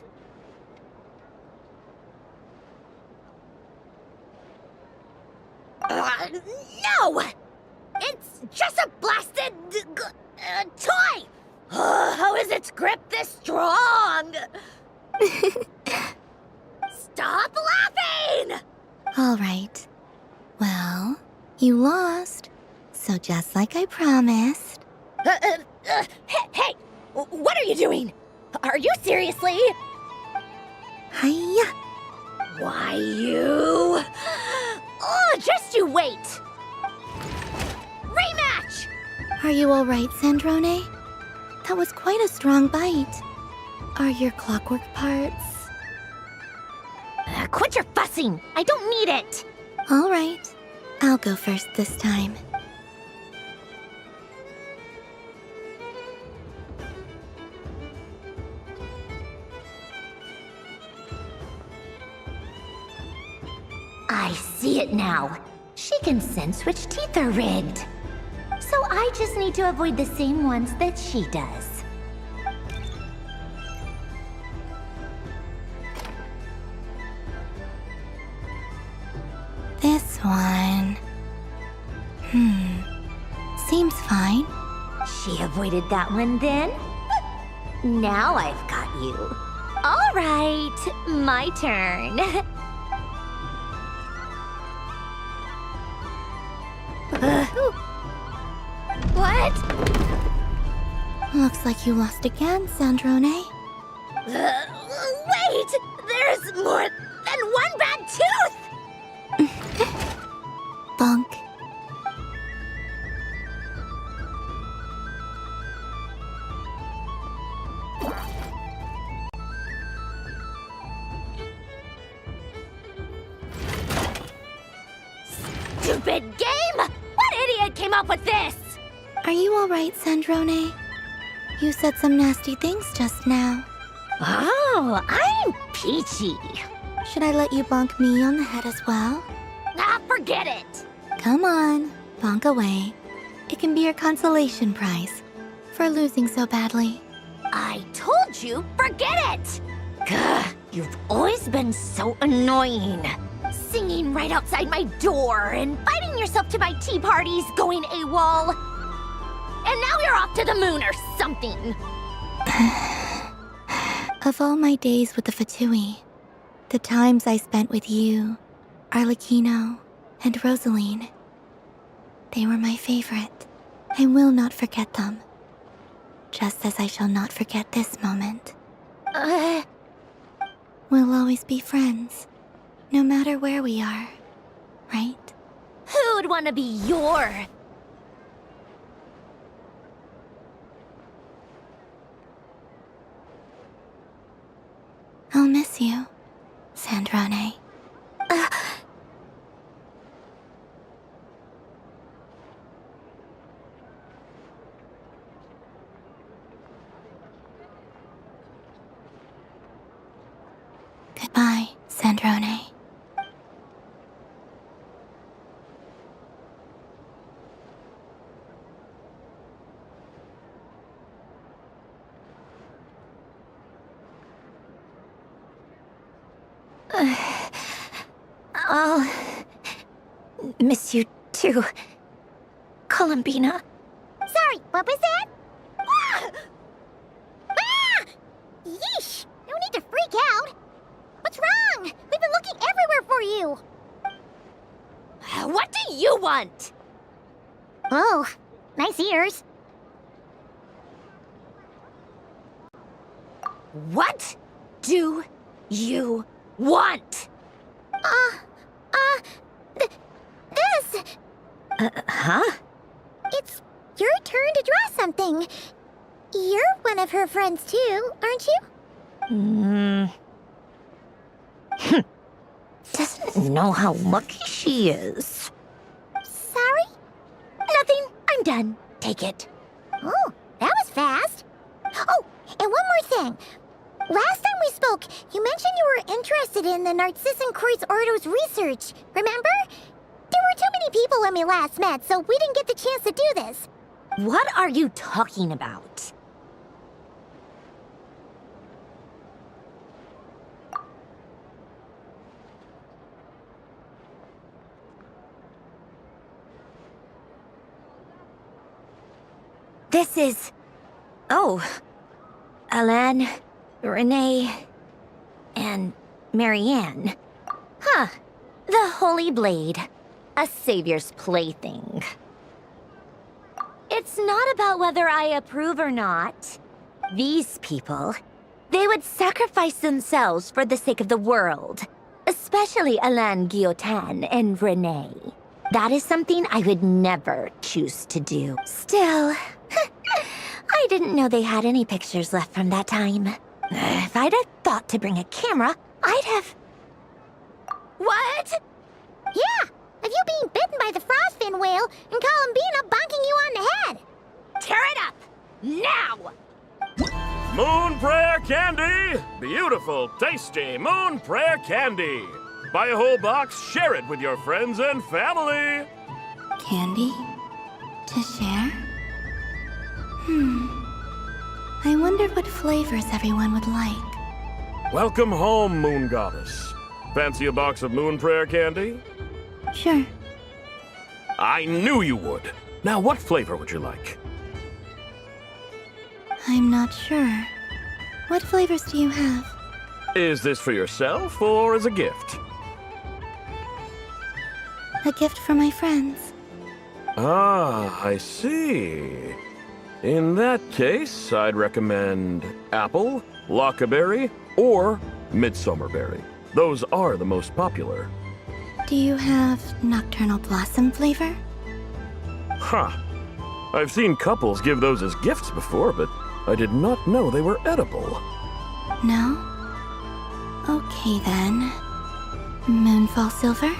No! It's just a blasted... toy! How is its grip this strong? Stop laughing! All right. Well, you lost. So just like I promised... Hey! What are you doing? Are you seriously? Hiya! Why you... Oh, just you wait! Rematch! Are you all right, Sandrone? That was quite a strong bite. Are your clockwork parts? Quit your fussing! I don't need it! All right. I'll go first this time. I see it now. She can sense which teeth are rigged. So I just need to avoid the same ones that she does. This one... Seems fine. She avoided that one then? Now I've got you. All right, my turn. What? Looks like you lost again, Sandrone. Wait! There's more than one bad tooth! Bonk. Stupid game! What idiot came up with this? Are you all right, Sandrone? You said some nasty things just now. Oh, I'm peachy. Should I let you bonk me on the head as well? Forget it. Come on, bonk away. It can be your consolation prize for losing so badly. I told you, forget it! Gah, you've always been so annoying. Singing right outside my door, inviting yourself to my tea parties, going AWOL. And now you're off to the moon or something. Of all my days with the Fatui, the times I spent with you, Arlecchino, and Rosaline, they were my favorite. I will not forget them. Just as I shall not forget this moment. We'll always be friends, no matter where we are, right? Who'd want to be your... I'll miss you, Sandrone. Goodbye, Sandrone. I'll miss you too, Columbina. Sorry, what was that? Ah! Ah! Yeesh! No need to freak out. What's wrong? We've been looking everywhere for you. What do you want? Oh, nice ears. What do you want? This! Huh? It's your turn to draw something. You're one of her friends too, aren't you? Doesn't know how lucky she is. Sorry? Nothing. I'm done. Take it. Oh, that was fast. Oh, and one more thing. Last time we spoke, you mentioned you were interested in the Narcissan Kreuz Ordo's research, remember? There were too many people when we last met, so we didn't get the chance to do this. What are you talking about? This is... Oh. Alan, Renee, and Marianne. Huh. The Holy Blade. A savior's plaything. It's not about whether I approve or not. These people, they would sacrifice themselves for the sake of the world. Especially Alain Guillotin and Renee. That is something I would never choose to do. Still, I didn't know they had any pictures left from that time. If I'd have thought to bring a camera, I'd have... What? Yeah, of you being bitten by the frostfin whale and Columbina bonking you on the head. Tear it up! Now! Moon Prayer Candy! Beautiful, tasty Moon Prayer Candy! Buy a whole box, share it with your friends and family! Candy? To share? I wonder what flavors everyone would like. Welcome home, Moon Goddess. Fancy a box of Moon Prayer Candy? Sure. I knew you would. Now, what flavor would you like? I'm not sure. What flavors do you have? Is this for yourself or as a gift? A gift for my friends. Ah, I see. In that case, I'd recommend apple, lockaberry, or midsummerberry. Those are the most popular. Do you have nocturnal blossom flavor? Huh. I've seen couples give those as gifts before, but I did not know they were edible. No? Okay then. Moonfall silver?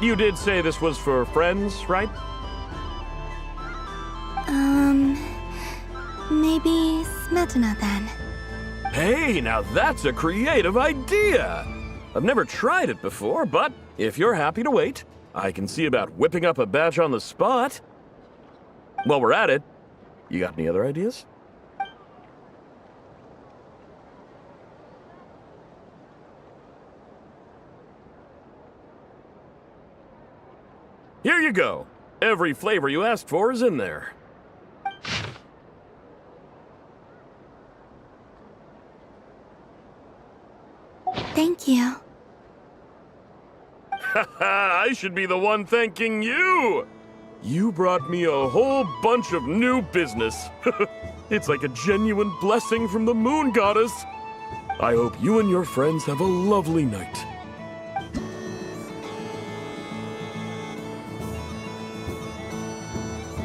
You did say this was for friends, right? Maybe smetana then. Hey, now that's a creative idea! I've never tried it before, but if you're happy to wait, I can see about whipping up a batch on the spot. While we're at it, you got any other ideas? Here you go. Every flavor you asked for is in there. Thank you. Haha, I should be the one thanking you! You brought me a whole bunch of new business. It's like a genuine blessing from the Moon Goddess. I hope you and your friends have a lovely night.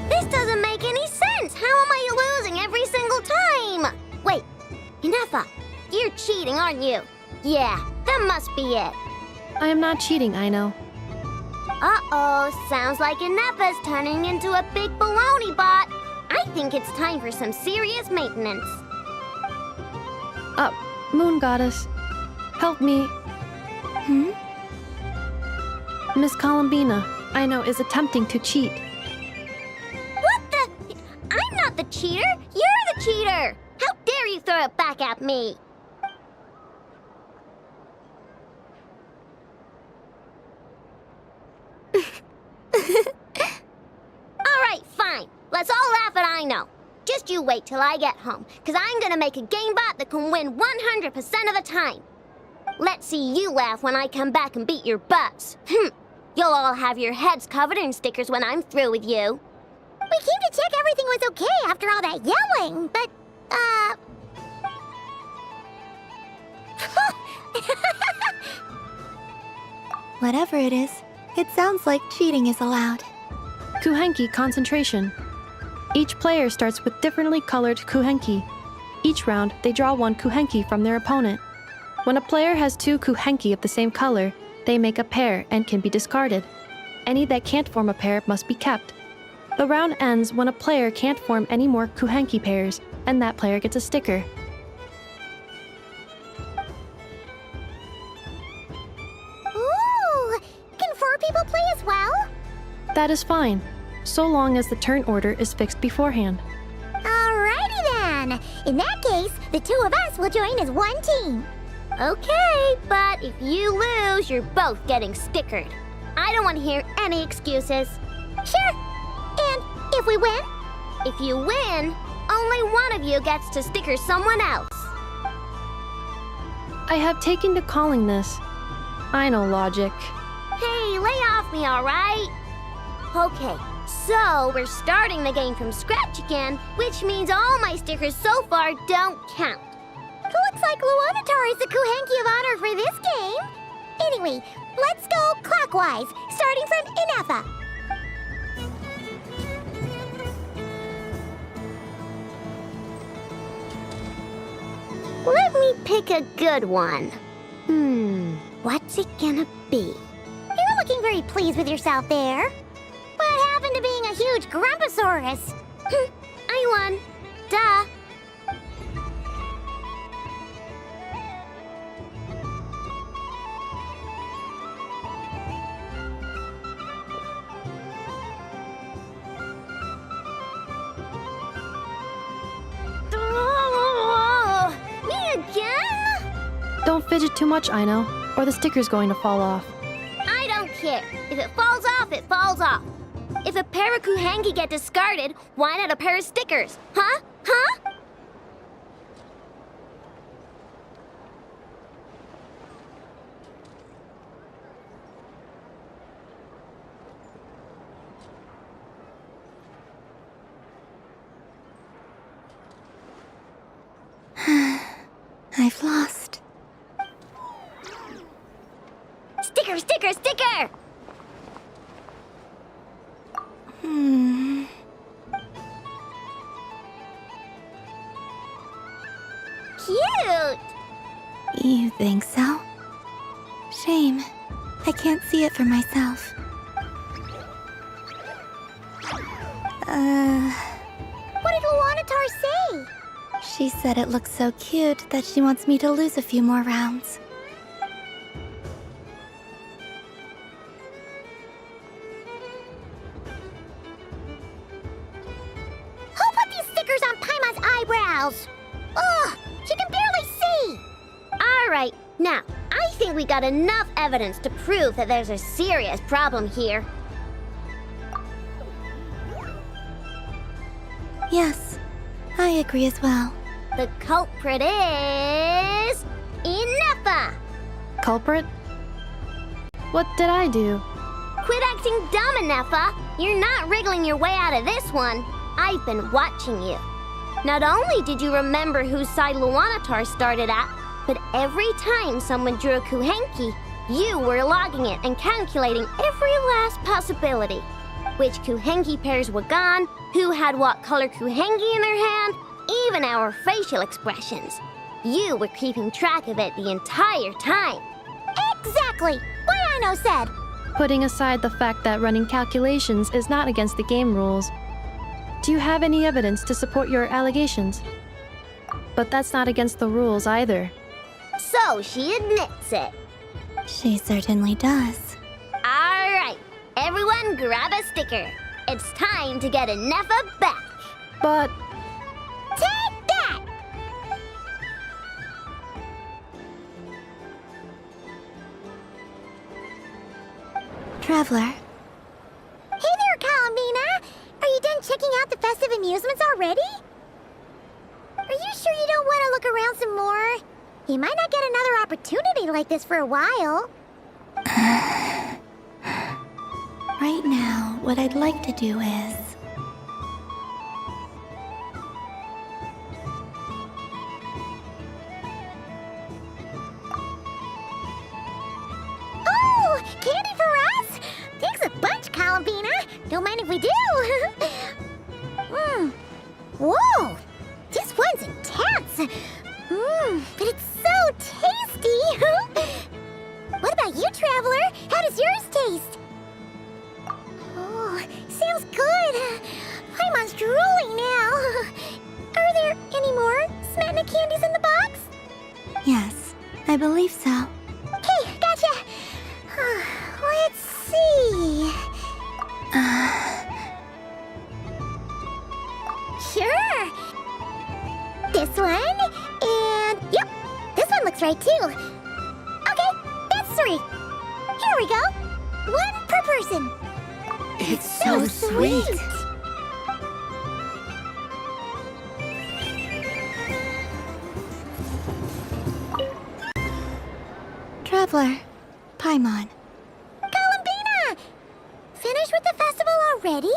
This doesn't make any sense! How am I losing every single time? Wait, Inefa, you're cheating, aren't you? Yeah, that must be it. I am not cheating, Aino. Uh-oh, sounds like Inefa's turning into a big baloney bot. I think it's time for some serious maintenance. Moon Goddess, help me. Miss Columbina, Aino is attempting to cheat. What the? I'm not the cheater! You're the cheater! How dare you throw it back at me? Alright, fine. Let's all laugh at Aino. Just you wait till I get home, because I'm gonna make a game bot that can win 100% of the time. Let's see you laugh when I come back and beat your butts. You'll all have your heads covered in stickers when I'm through with you. We came to check everything was okay after all that yelling, but, Whatever it is, it sounds like cheating is allowed. Kuhenki concentration. Each player starts with differently colored kuhenki. Each round, they draw one kuhenki from their opponent. When a player has two kuhenki of the same color, they make a pair and can be discarded. Any that can't form a pair must be kept. The round ends when a player can't form any more kuhenki pairs, and that player gets a sticker. ooh, can 4 people play as well? That is fine, so long as the turn order is fixed beforehand. Alrighty then. In that case, the 2 of us will join as one team. Okay, but if you lose, you're both getting stickered. I don't want to hear any excuses. Sure. And if we win? If you win, only one of you gets to sticker someone else. I have taken to calling this. I know logic. Hey, lay off me, alright? Okay, so we're starting the game from scratch again, which means all my stickers so far don't count. Looks like Luonatar is the Kuhenki of honor for this game. Anyway, let's go clockwise, starting from Inefa. Let me pick a good one. What's it gonna be? You're looking very pleased with yourself there. What happened to being a huge Grumposaurus? I won. Duh. Don't fidget too much, Aino, or the sticker's going to fall off. I don't care. If it falls off, it falls off. If a pair of Kuhenki get discarded, why not a pair of stickers? Huh? Huh? I've lost. Sticker, sticker, sticker! Cute! You think so? Shame. I can't see it for myself. What did Luonatar say? She said it looks so cute that she wants me to lose a few more rounds. Who put these stickers on Paima's eyebrows? Ugh, she can barely see! Alright, now, I think we got enough evidence to prove that there's a serious problem here. Yes, I agree as well. The culprit is... Inefa! Culprit? What did I do? Quit acting dumb, Inefa! You're not wriggling your way out of this one. I've been watching you. Not only did you remember whose side Luanatar started at, but every time someone drew a Kuhenki, you were logging it and calculating every last possibility. Which Kuhenki pairs were gone, who had what color Kuhenki in their hand, even our facial expressions. You were keeping track of it the entire time. Exactly! What Aino said! Putting aside the fact that running calculations is not against the game rules, do you have any evidence to support your allegations? But that's not against the rules either. So she admits it. She certainly does. Alright, everyone grab a sticker. It's time to get Nefa back. But... Take that! Traveler. Hey there, Kalamina! Are you done checking out the festive amusements already? Are you sure you don't want to look around some more? You might not get another opportunity like this for a while. Right now, what I'd like to do is... Oh! Candy for us? Thanks a bunch, Kalamina. Don't mind if we do. Whoa! This one's intense. But it's so tasty. What about you, Traveler? How does yours taste? Oh, sounds good. I'm drooling now. Are there any more Smatna candies in the box? Yes, I believe so. Okay, gotcha. Let's see. Sure. This one, and yep, this one looks right too. Okay, that's 3. Here we go. 1 per person. It's so sweet. Traveler, Paimon. Kalamina! Finished with the festival already?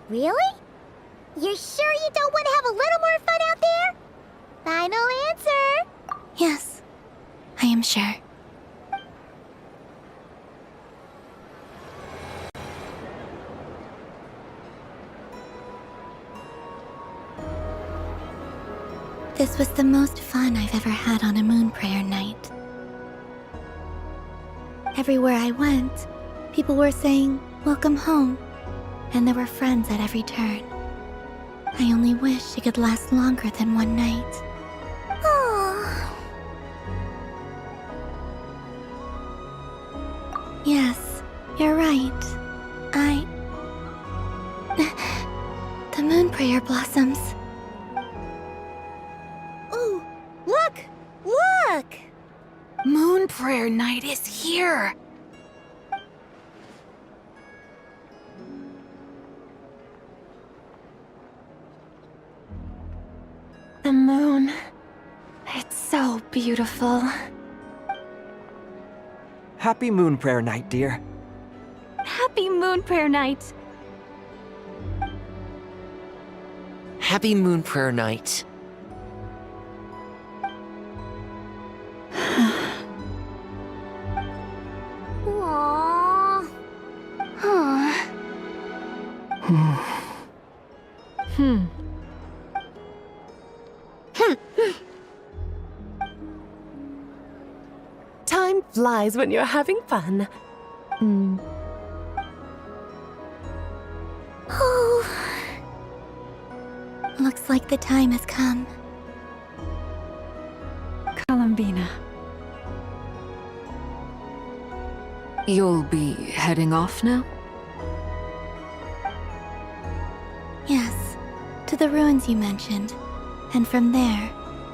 Really? You're sure you don't want to have a little more fun out there? Final answer. Yes, I am sure. This was the most fun I've ever had on a moon prayer night. Everywhere I went, people were saying, "Welcome home," and there were friends at every turn. I only wish it could last longer than one night. Oh. Yes, you're right. The moon prayer blossoms. Ooh, look! Look! Moon prayer night is here! The moon. It's so beautiful. Happy Moon Prayer Night, dear. Happy Moon Prayer Night. Happy Moon Prayer Night. Aww. Time flies when you're having fun. Oh. Looks like the time has come. Kalumbina. You'll be heading off now? Yes, to the ruins you mentioned. And from there,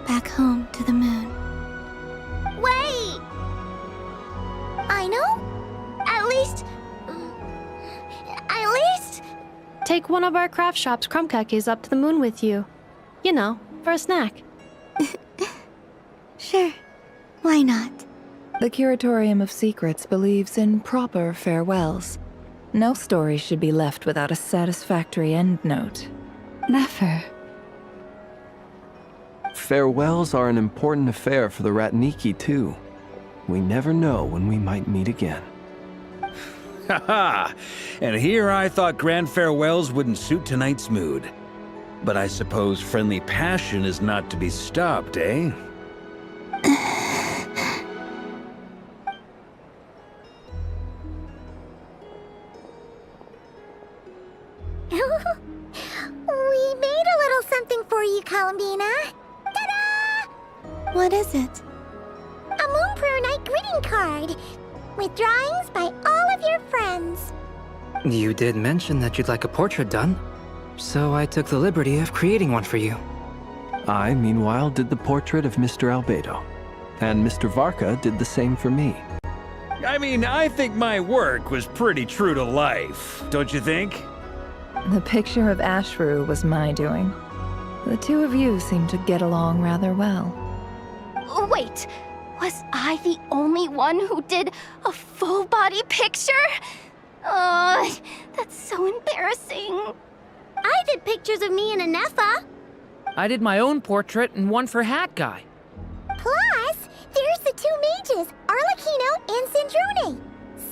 back home to the moon. Wait! I know? At least... Take one of our craft shop's crumcakes up to the moon with you. You know, for a snack. Sure, why not? The Curatorium of Secrets believes in proper farewells. No story should be left without a satisfactory endnote. Never. Farewells are an important affair for the Ratniki, too. We never know when we might meet again. Haha! And here I thought grand farewells wouldn't suit tonight's mood. But I suppose friendly passion is not to be stopped, eh? We made a little something for you, Columbina. Ta-da! What is it? A Moon Prayer Night greeting card with drawings by all of your friends. You did mention that you'd like a portrait done, so I took the liberty of creating one for you. I, meanwhile, did the portrait of Mr. Albedo, and Mr. Varka did the same for me. I mean, I think my work was pretty true to life, don't you think? The picture of Ashru was my doing. The two of you seem to get along rather well. Wait, was I the only one who did a full body picture? That's so embarrassing. I did pictures of me and Anefa. I did my own portrait and one for Hat Guy. Plus, there's the two mages, Arlecchino and Sandrone.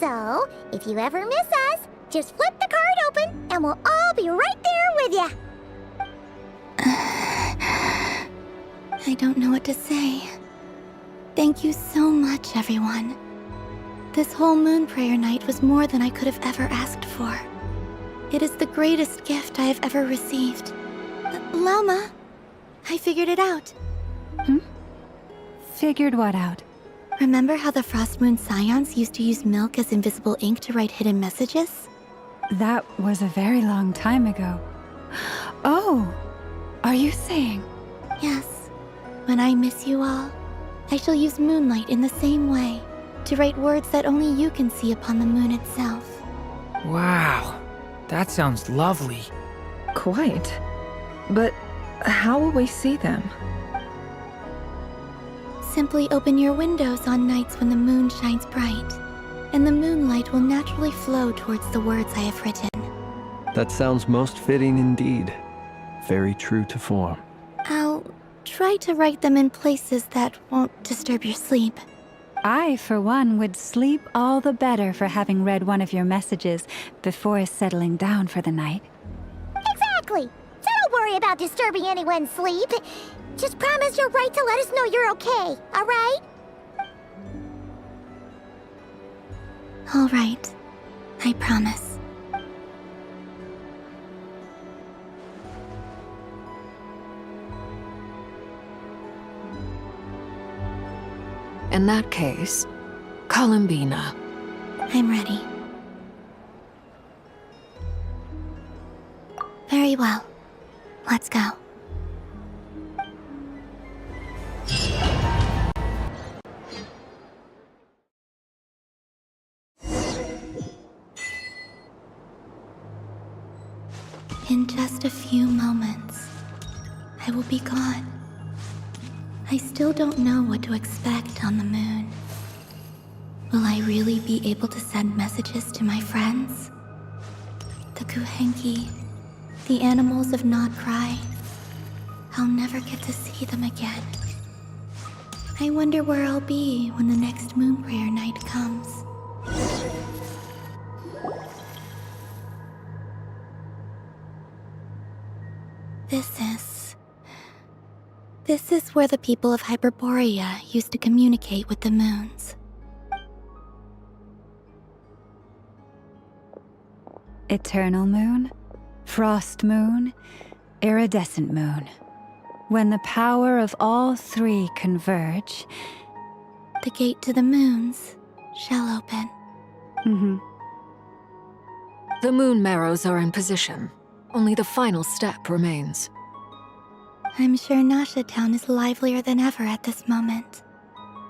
So, if you ever miss us, just flip the card open and we'll all be right there with you. I don't know what to say. Thank you so much, everyone. This whole Moon Prayer Night was more than I could have ever asked for. It is the greatest gift I have ever received. Lauma, I figured it out. Figured what out? Remember how the Frost Moon Scions used to use milk as invisible ink to write hidden messages? That was a very long time ago. Oh, are you saying? Yes. When I miss you all, I shall use Moonlight in the same way, to write words that only you can see upon the moon itself. Wow, that sounds lovely. Quite. But how will we see them? Simply open your windows on nights when the moon shines bright, and the moonlight will naturally flow towards the words I have written. That sounds most fitting indeed. Very true to form. I'll try to write them in places that won't disturb your sleep. I, for one, would sleep all the better for having read one of your messages before settling down for the night. Exactly. So don't worry about disturbing anyone's sleep. Just promise you'll write to let us know you're okay, all right? All right. I promise. In that case, Columbina. I'm ready. Very well. Let's go. In just a few moments, I will be gone. I still don't know what to expect on the moon. Will I really be able to send messages to my friends? The Kuhenki, the animals of Not Cry. I'll never get to see them again. I wonder where I'll be when the next Moon Prayer Night comes. This is where the people of Hyperborea used to communicate with the moons. Eternal moon, frost moon, iridescent moon. When the power of all three converge, the gate to the moons shall open. The moon marrows are in position. Only the final step remains. I'm sure Nasha Town is livelier than ever at this moment.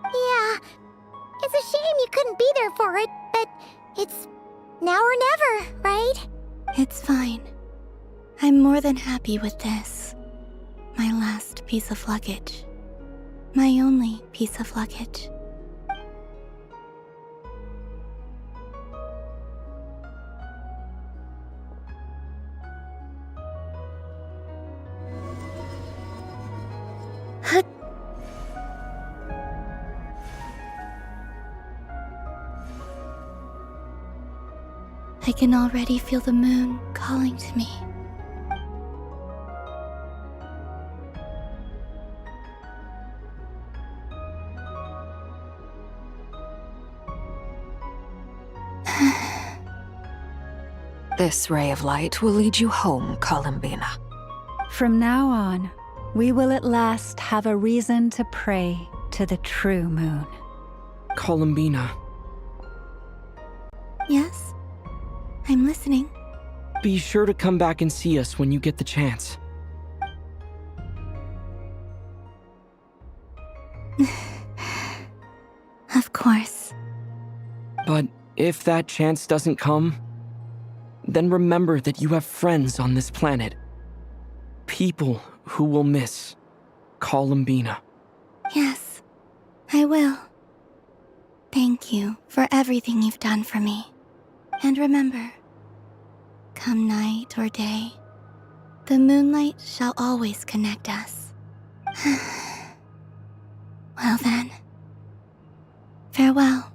Yeah. It's a shame you couldn't be there for it, but it's now or never, right? It's fine. I'm more than happy with this. My last piece of luggage. My only piece of luggage. I can already feel the moon calling to me. This ray of light will lead you home, Columbina. From now on, we will at last have a reason to pray to the true moon. Columbina, Yes? I'm listening. be sure to come back and see us when you get the chance. Of course. But if that chance doesn't come, then remember that you have friends on this planet. People who will miss Columbina. Yes, I will. Thank you for everything you've done for me. And remember, come night or day, the moonlight shall always connect us. Well then, farewell,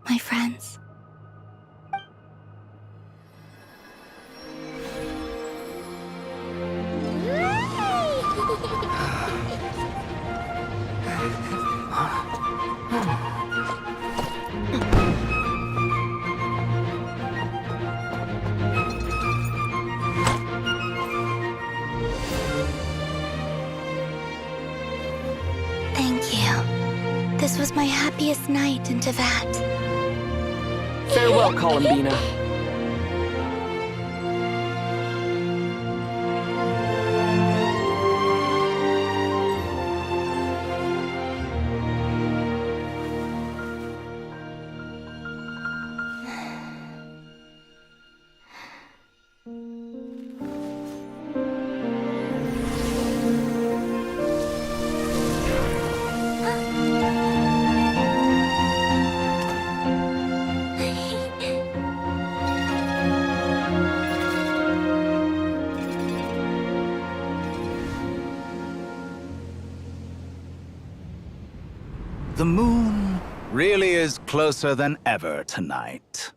my friends. Thank you. This was my happiest night in Tevat. Farewell, Columbina. The moon really is closer than ever tonight.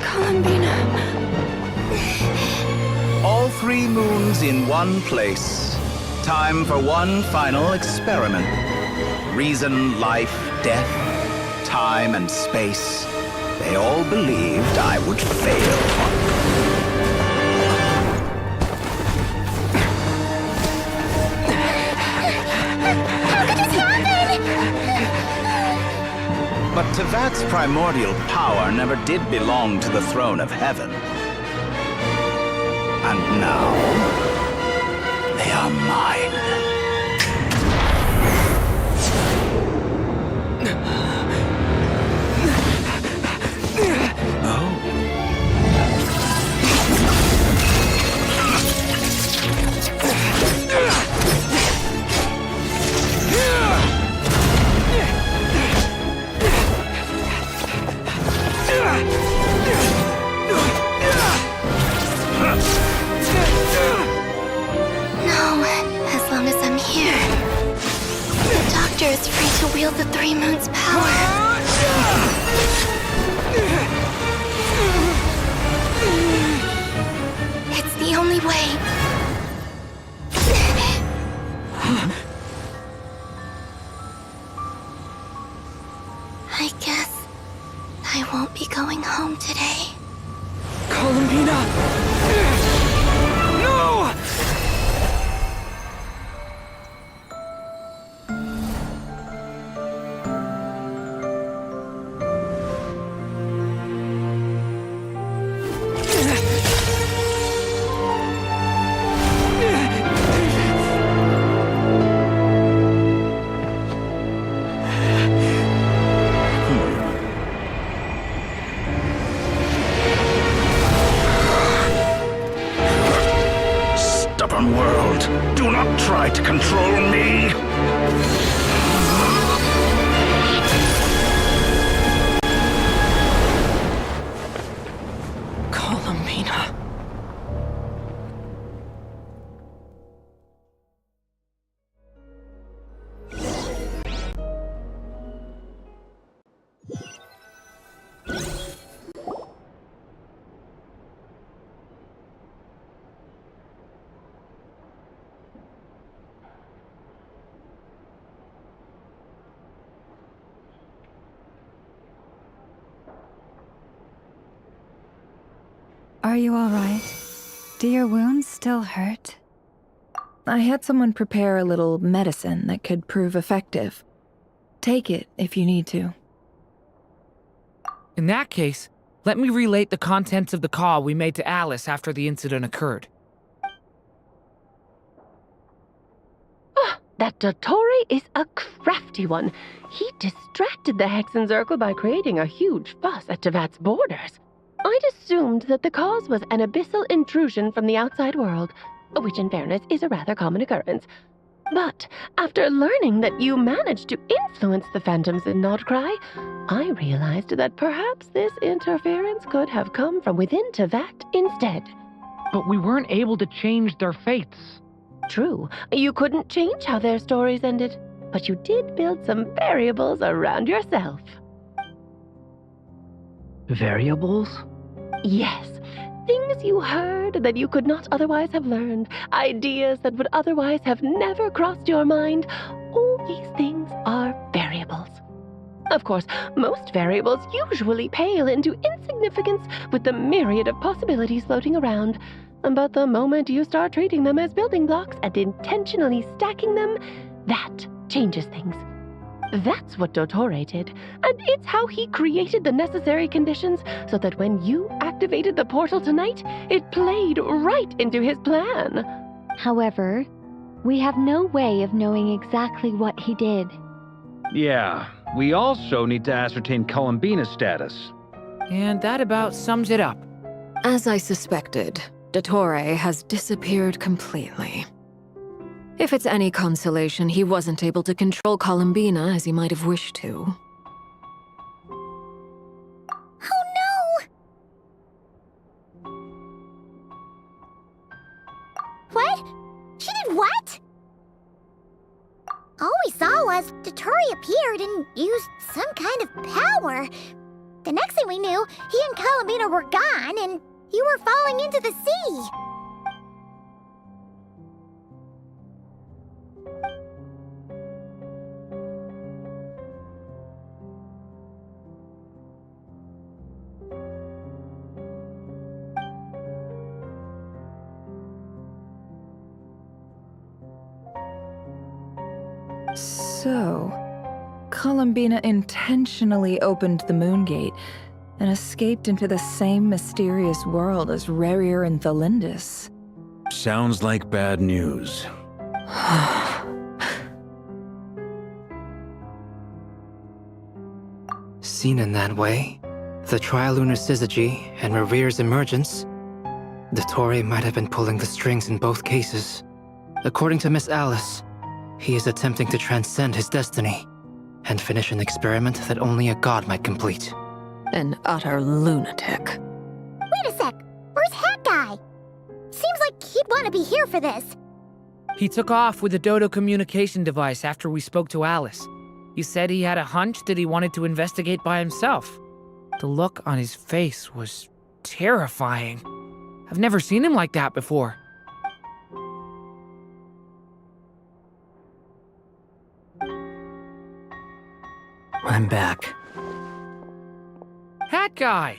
Columbina. All 3 moons in one place. Time for one final experiment. Reason, life, death, time, and space. They all believed I would fail. But Tevat's primordial power never did belong to the throne of heaven. And now, they are mine. Is free to wield the 3 moons' power. It's the only way. I guess I won't be going home today. Columbina! No! Stubborn world, do not try to control me! Columbina. you all right? Do your wounds still hurt? I had someone prepare a little medicine that could prove effective. Take it if you need to. In that case, let me relate the contents of the call we made to Alice after the incident occurred. That Dottore is a crafty one. He distracted the Hexenzirkel by creating a huge fuss at Tevat's borders. I'd assumed that the cause was an abyssal intrusion from the outside world, which in fairness is a rather common occurrence. But after learning that you managed to influence the phantoms in Nordcry, I realized that perhaps this interference could have come from within Tevat instead. But we weren't able to change their fates. True, you couldn't change how their stories ended, but you did build some variables around yourself. Variables? Yes, things you heard that you could not otherwise have learned, ideas that would otherwise have never crossed your mind. All these things are variables. Of course, most variables usually pale into insignificance with the myriad of possibilities floating around. But the moment you start treating them as building blocks and intentionally stacking them, that changes things. That's what Dottore did, and it's how he created the necessary conditions so that when you activated the portal tonight, it played right into his plan. However, we have no way of knowing exactly what he did. Yeah, we also need to ascertain Columbina's status. And that about sums it up. As I suspected, Dottore has disappeared completely. If it's any consolation, he wasn't able to control Columbina as he might have wished to. Oh no! What? She did what? All we saw was Dottore appeared and used some kind of power. The next thing we knew, he and Columbina were gone and you were falling into the sea. So, Columbina intentionally opened the Moon Gate and escaped into the same mysterious world as Rerir and Thalindis. Sounds like bad news. Seen in that way, the Trilunar Syzygy and Rerir's emergence, Dottore might have been pulling the strings in both cases. According to Miss Alice, he is attempting to transcend his destiny and finish an experiment that only a god might complete. An utter lunatic. Wait a sec, where's Hat Guy? Seems like he'd want to be here for this. He took off with the Dodo communication device after we spoke to Alice. He said he had a hunch that he wanted to investigate by himself. The look on his face was terrifying. I've never seen him like that before. I'm back. Hat Guy!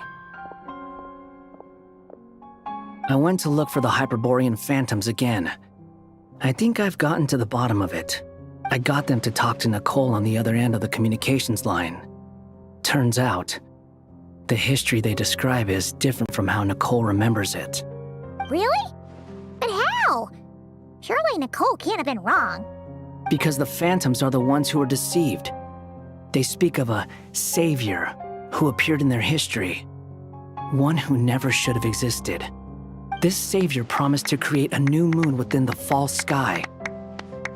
I went to look for the Hyperborean phantoms again. I think I've gotten to the bottom of it. I got them to talk to Nicole on the other end of the communications line. Turns out, the history they describe is different from how Nicole remembers it. Really? But how? Surely Nicole can't have been wrong. Because the phantoms are the ones who are deceived. They speak of a savior who appeared in their history. One who never should have existed. This savior promised to create a new moon within the false sky,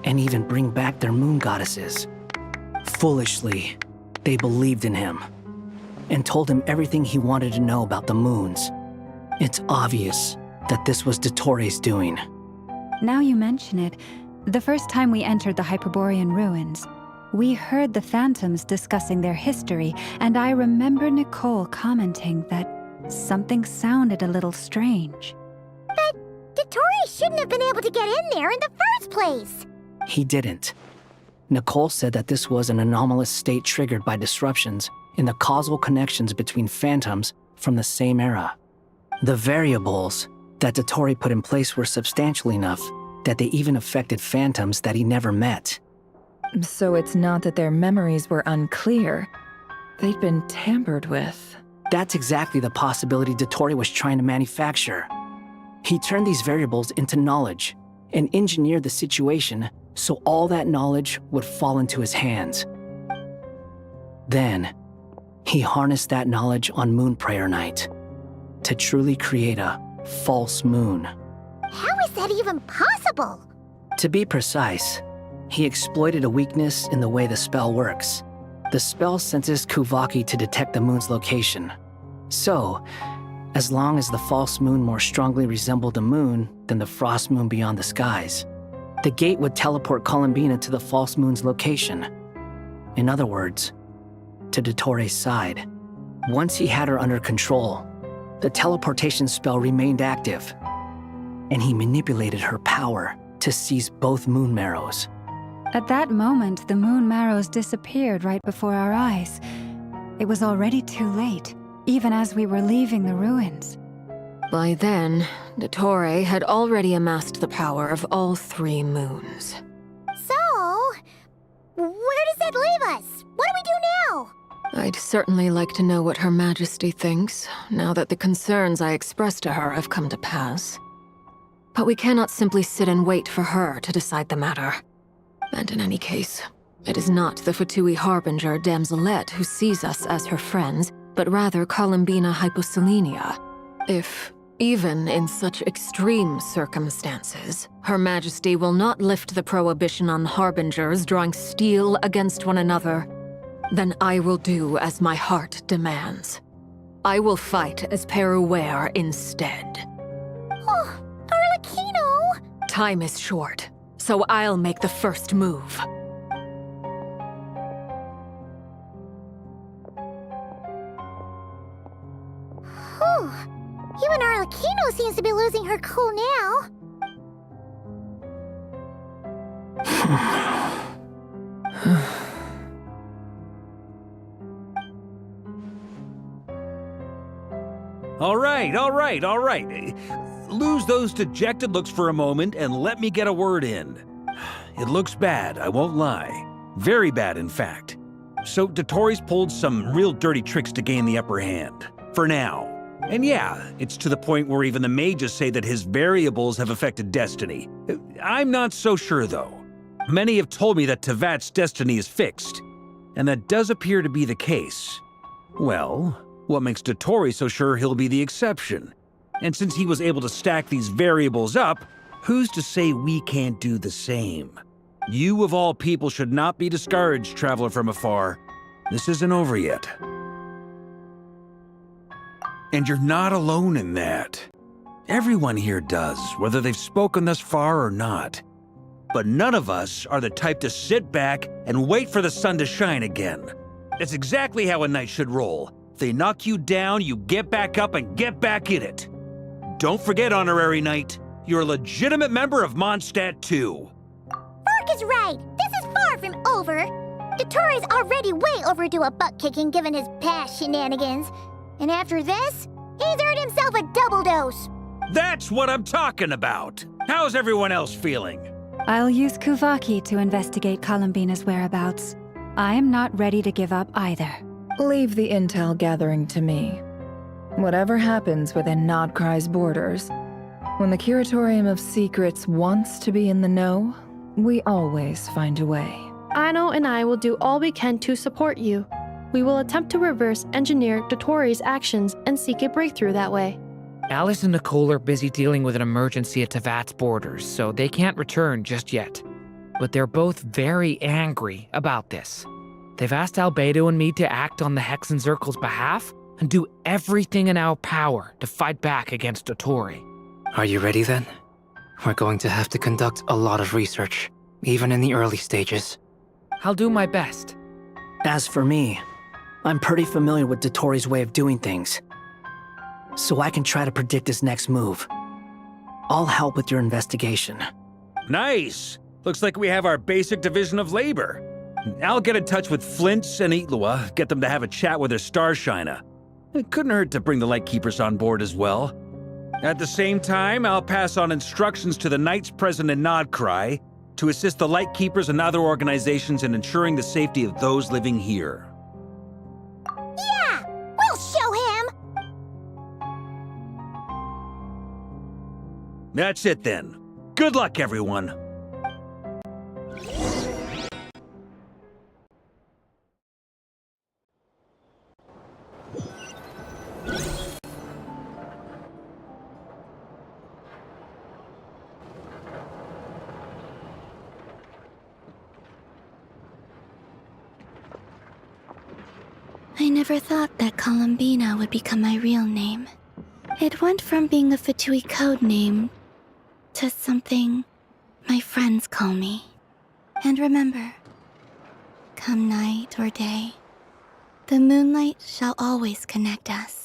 and even bring back their moon goddesses. Foolishly, they believed in him, and told him everything he wanted to know about the moons. It's obvious that this was Dottore's doing. Now you mention it, the first time we entered the Hyperborean ruins, we heard the phantoms discussing their history, and I remember Nicole commenting that something sounded a little strange. But Dottore shouldn't have been able to get in there in the first place. He didn't. Nicole said that this was an anomalous state triggered by disruptions in the causal connections between phantoms from the same era. The variables that Dotori put in place were substantial enough that they even affected phantoms that he never met. So it's not that their memories were unclear. They'd been tampered with. That's exactly the possibility Dotori was trying to manufacture. He turned these variables into knowledge and engineered the situation so all that knowledge would fall into his hands. Then, he harnessed that knowledge on Moon Prayer Night to truly create a false moon. How is that even possible? To be precise, he exploited a weakness in the way the spell works. The spell senses Kuvaki to detect the moon's location. So, as long as the false moon more strongly resembled a moon than the frost moon beyond the skies, the gate would teleport Columbina to the false moon's location. In other words, to Dotori's side. Once he had her under control, the teleportation spell remained active, and he manipulated her power to seize both moon marrows. At that moment, the moon marrows disappeared right before our eyes. It was already too late, even as we were leaving the ruins. By then, Dottore had already amassed the power of all 3 moons. So, where does that leave us? What do we do now? I'd certainly like to know what Her Majesty thinks, now that the concerns I expressed to her have come to pass. But we cannot simply sit and wait for her to decide the matter. And in any case, it is not the Fatui Harbinger Damselette who sees us as her friends, but rather Columbina Hyposelenia. If, even in such extreme circumstances, Her Majesty will not lift the prohibition on Harbingers drawing steel against one another, then I will do as my heart demands. I will fight as Peruware instead. Oh, Arlecchino! Time is short, so I'll make the first move. Whew. Even Arlecchino seems to be losing her cool now. All right. Lose those dejected looks for a moment and let me get a word in. It looks bad, I won't lie. Very bad, in fact. So Dotori's pulled some real dirty tricks to gain the upper hand. For now. And yeah, it's to the point where even the mages say that his variables have affected destiny. I'm not so sure, though. Many have told me that Tevat's destiny is fixed, and that does appear to be the case. Well, what makes Dotori so sure he'll be the exception? And since he was able to stack these variables up, who's to say we can't do the same? You of all people should not be discouraged, traveler from afar. This isn't over yet. And you're not alone in that. Everyone here does, whether they've spoken thus far or not. But none of us are the type to sit back and wait for the sun to shine again. That's exactly how a knight should roll. If they knock you down, you get back up and get back in it. Don't forget, Honorary Knight, you're a legitimate member of Mondstadt too. Mark is right. This is far from over. Dotori's already way overdue a butt-kicking given his past shenanigans. And after this, he's earned himself a double dose. That's what I'm talking about. How's everyone else feeling? I'll use Kuvaki to investigate Columbina's whereabouts. I am not ready to give up either. Leave the intel gathering to me. Whatever happens within Nodcry's borders, when the Curatorium of Secrets wants to be in the know, we always find a way. Ano and I will do all we can to support you. We will attempt to reverse engineer Dotori's actions and seek a breakthrough that way. Alice and Nicole are busy dealing with an emergency at Tevat's borders, so they can't return just yet. But they're both very angry about this. They've asked Albedo and me to act on the Hexen Circle's behalf and do everything in our power to fight back against Dotori. Are you ready then? We're going to have to conduct a lot of research, even in the early stages. I'll do my best. As for me, I'm pretty familiar with Dotori's way of doing things, so I can try to predict his next move. I'll help with your investigation. Nice! Looks like we have our basic division of labor. I'll get in touch with Flints and Itlua, get them to have a chat with their Starshiner. It couldn't hurt to bring the Lightkeepers on board as well. At the same time, I'll pass on instructions to the knights present in Nodcry to assist the Lightkeepers and other organizations in ensuring the safety of those living here. Yeah! We'll show him! That's it then. Good luck, everyone. I never thought that Columbina would become my real name. It went from being a Fatui code name to something my friends call me. And remember, come night or day, the moonlight shall always connect us.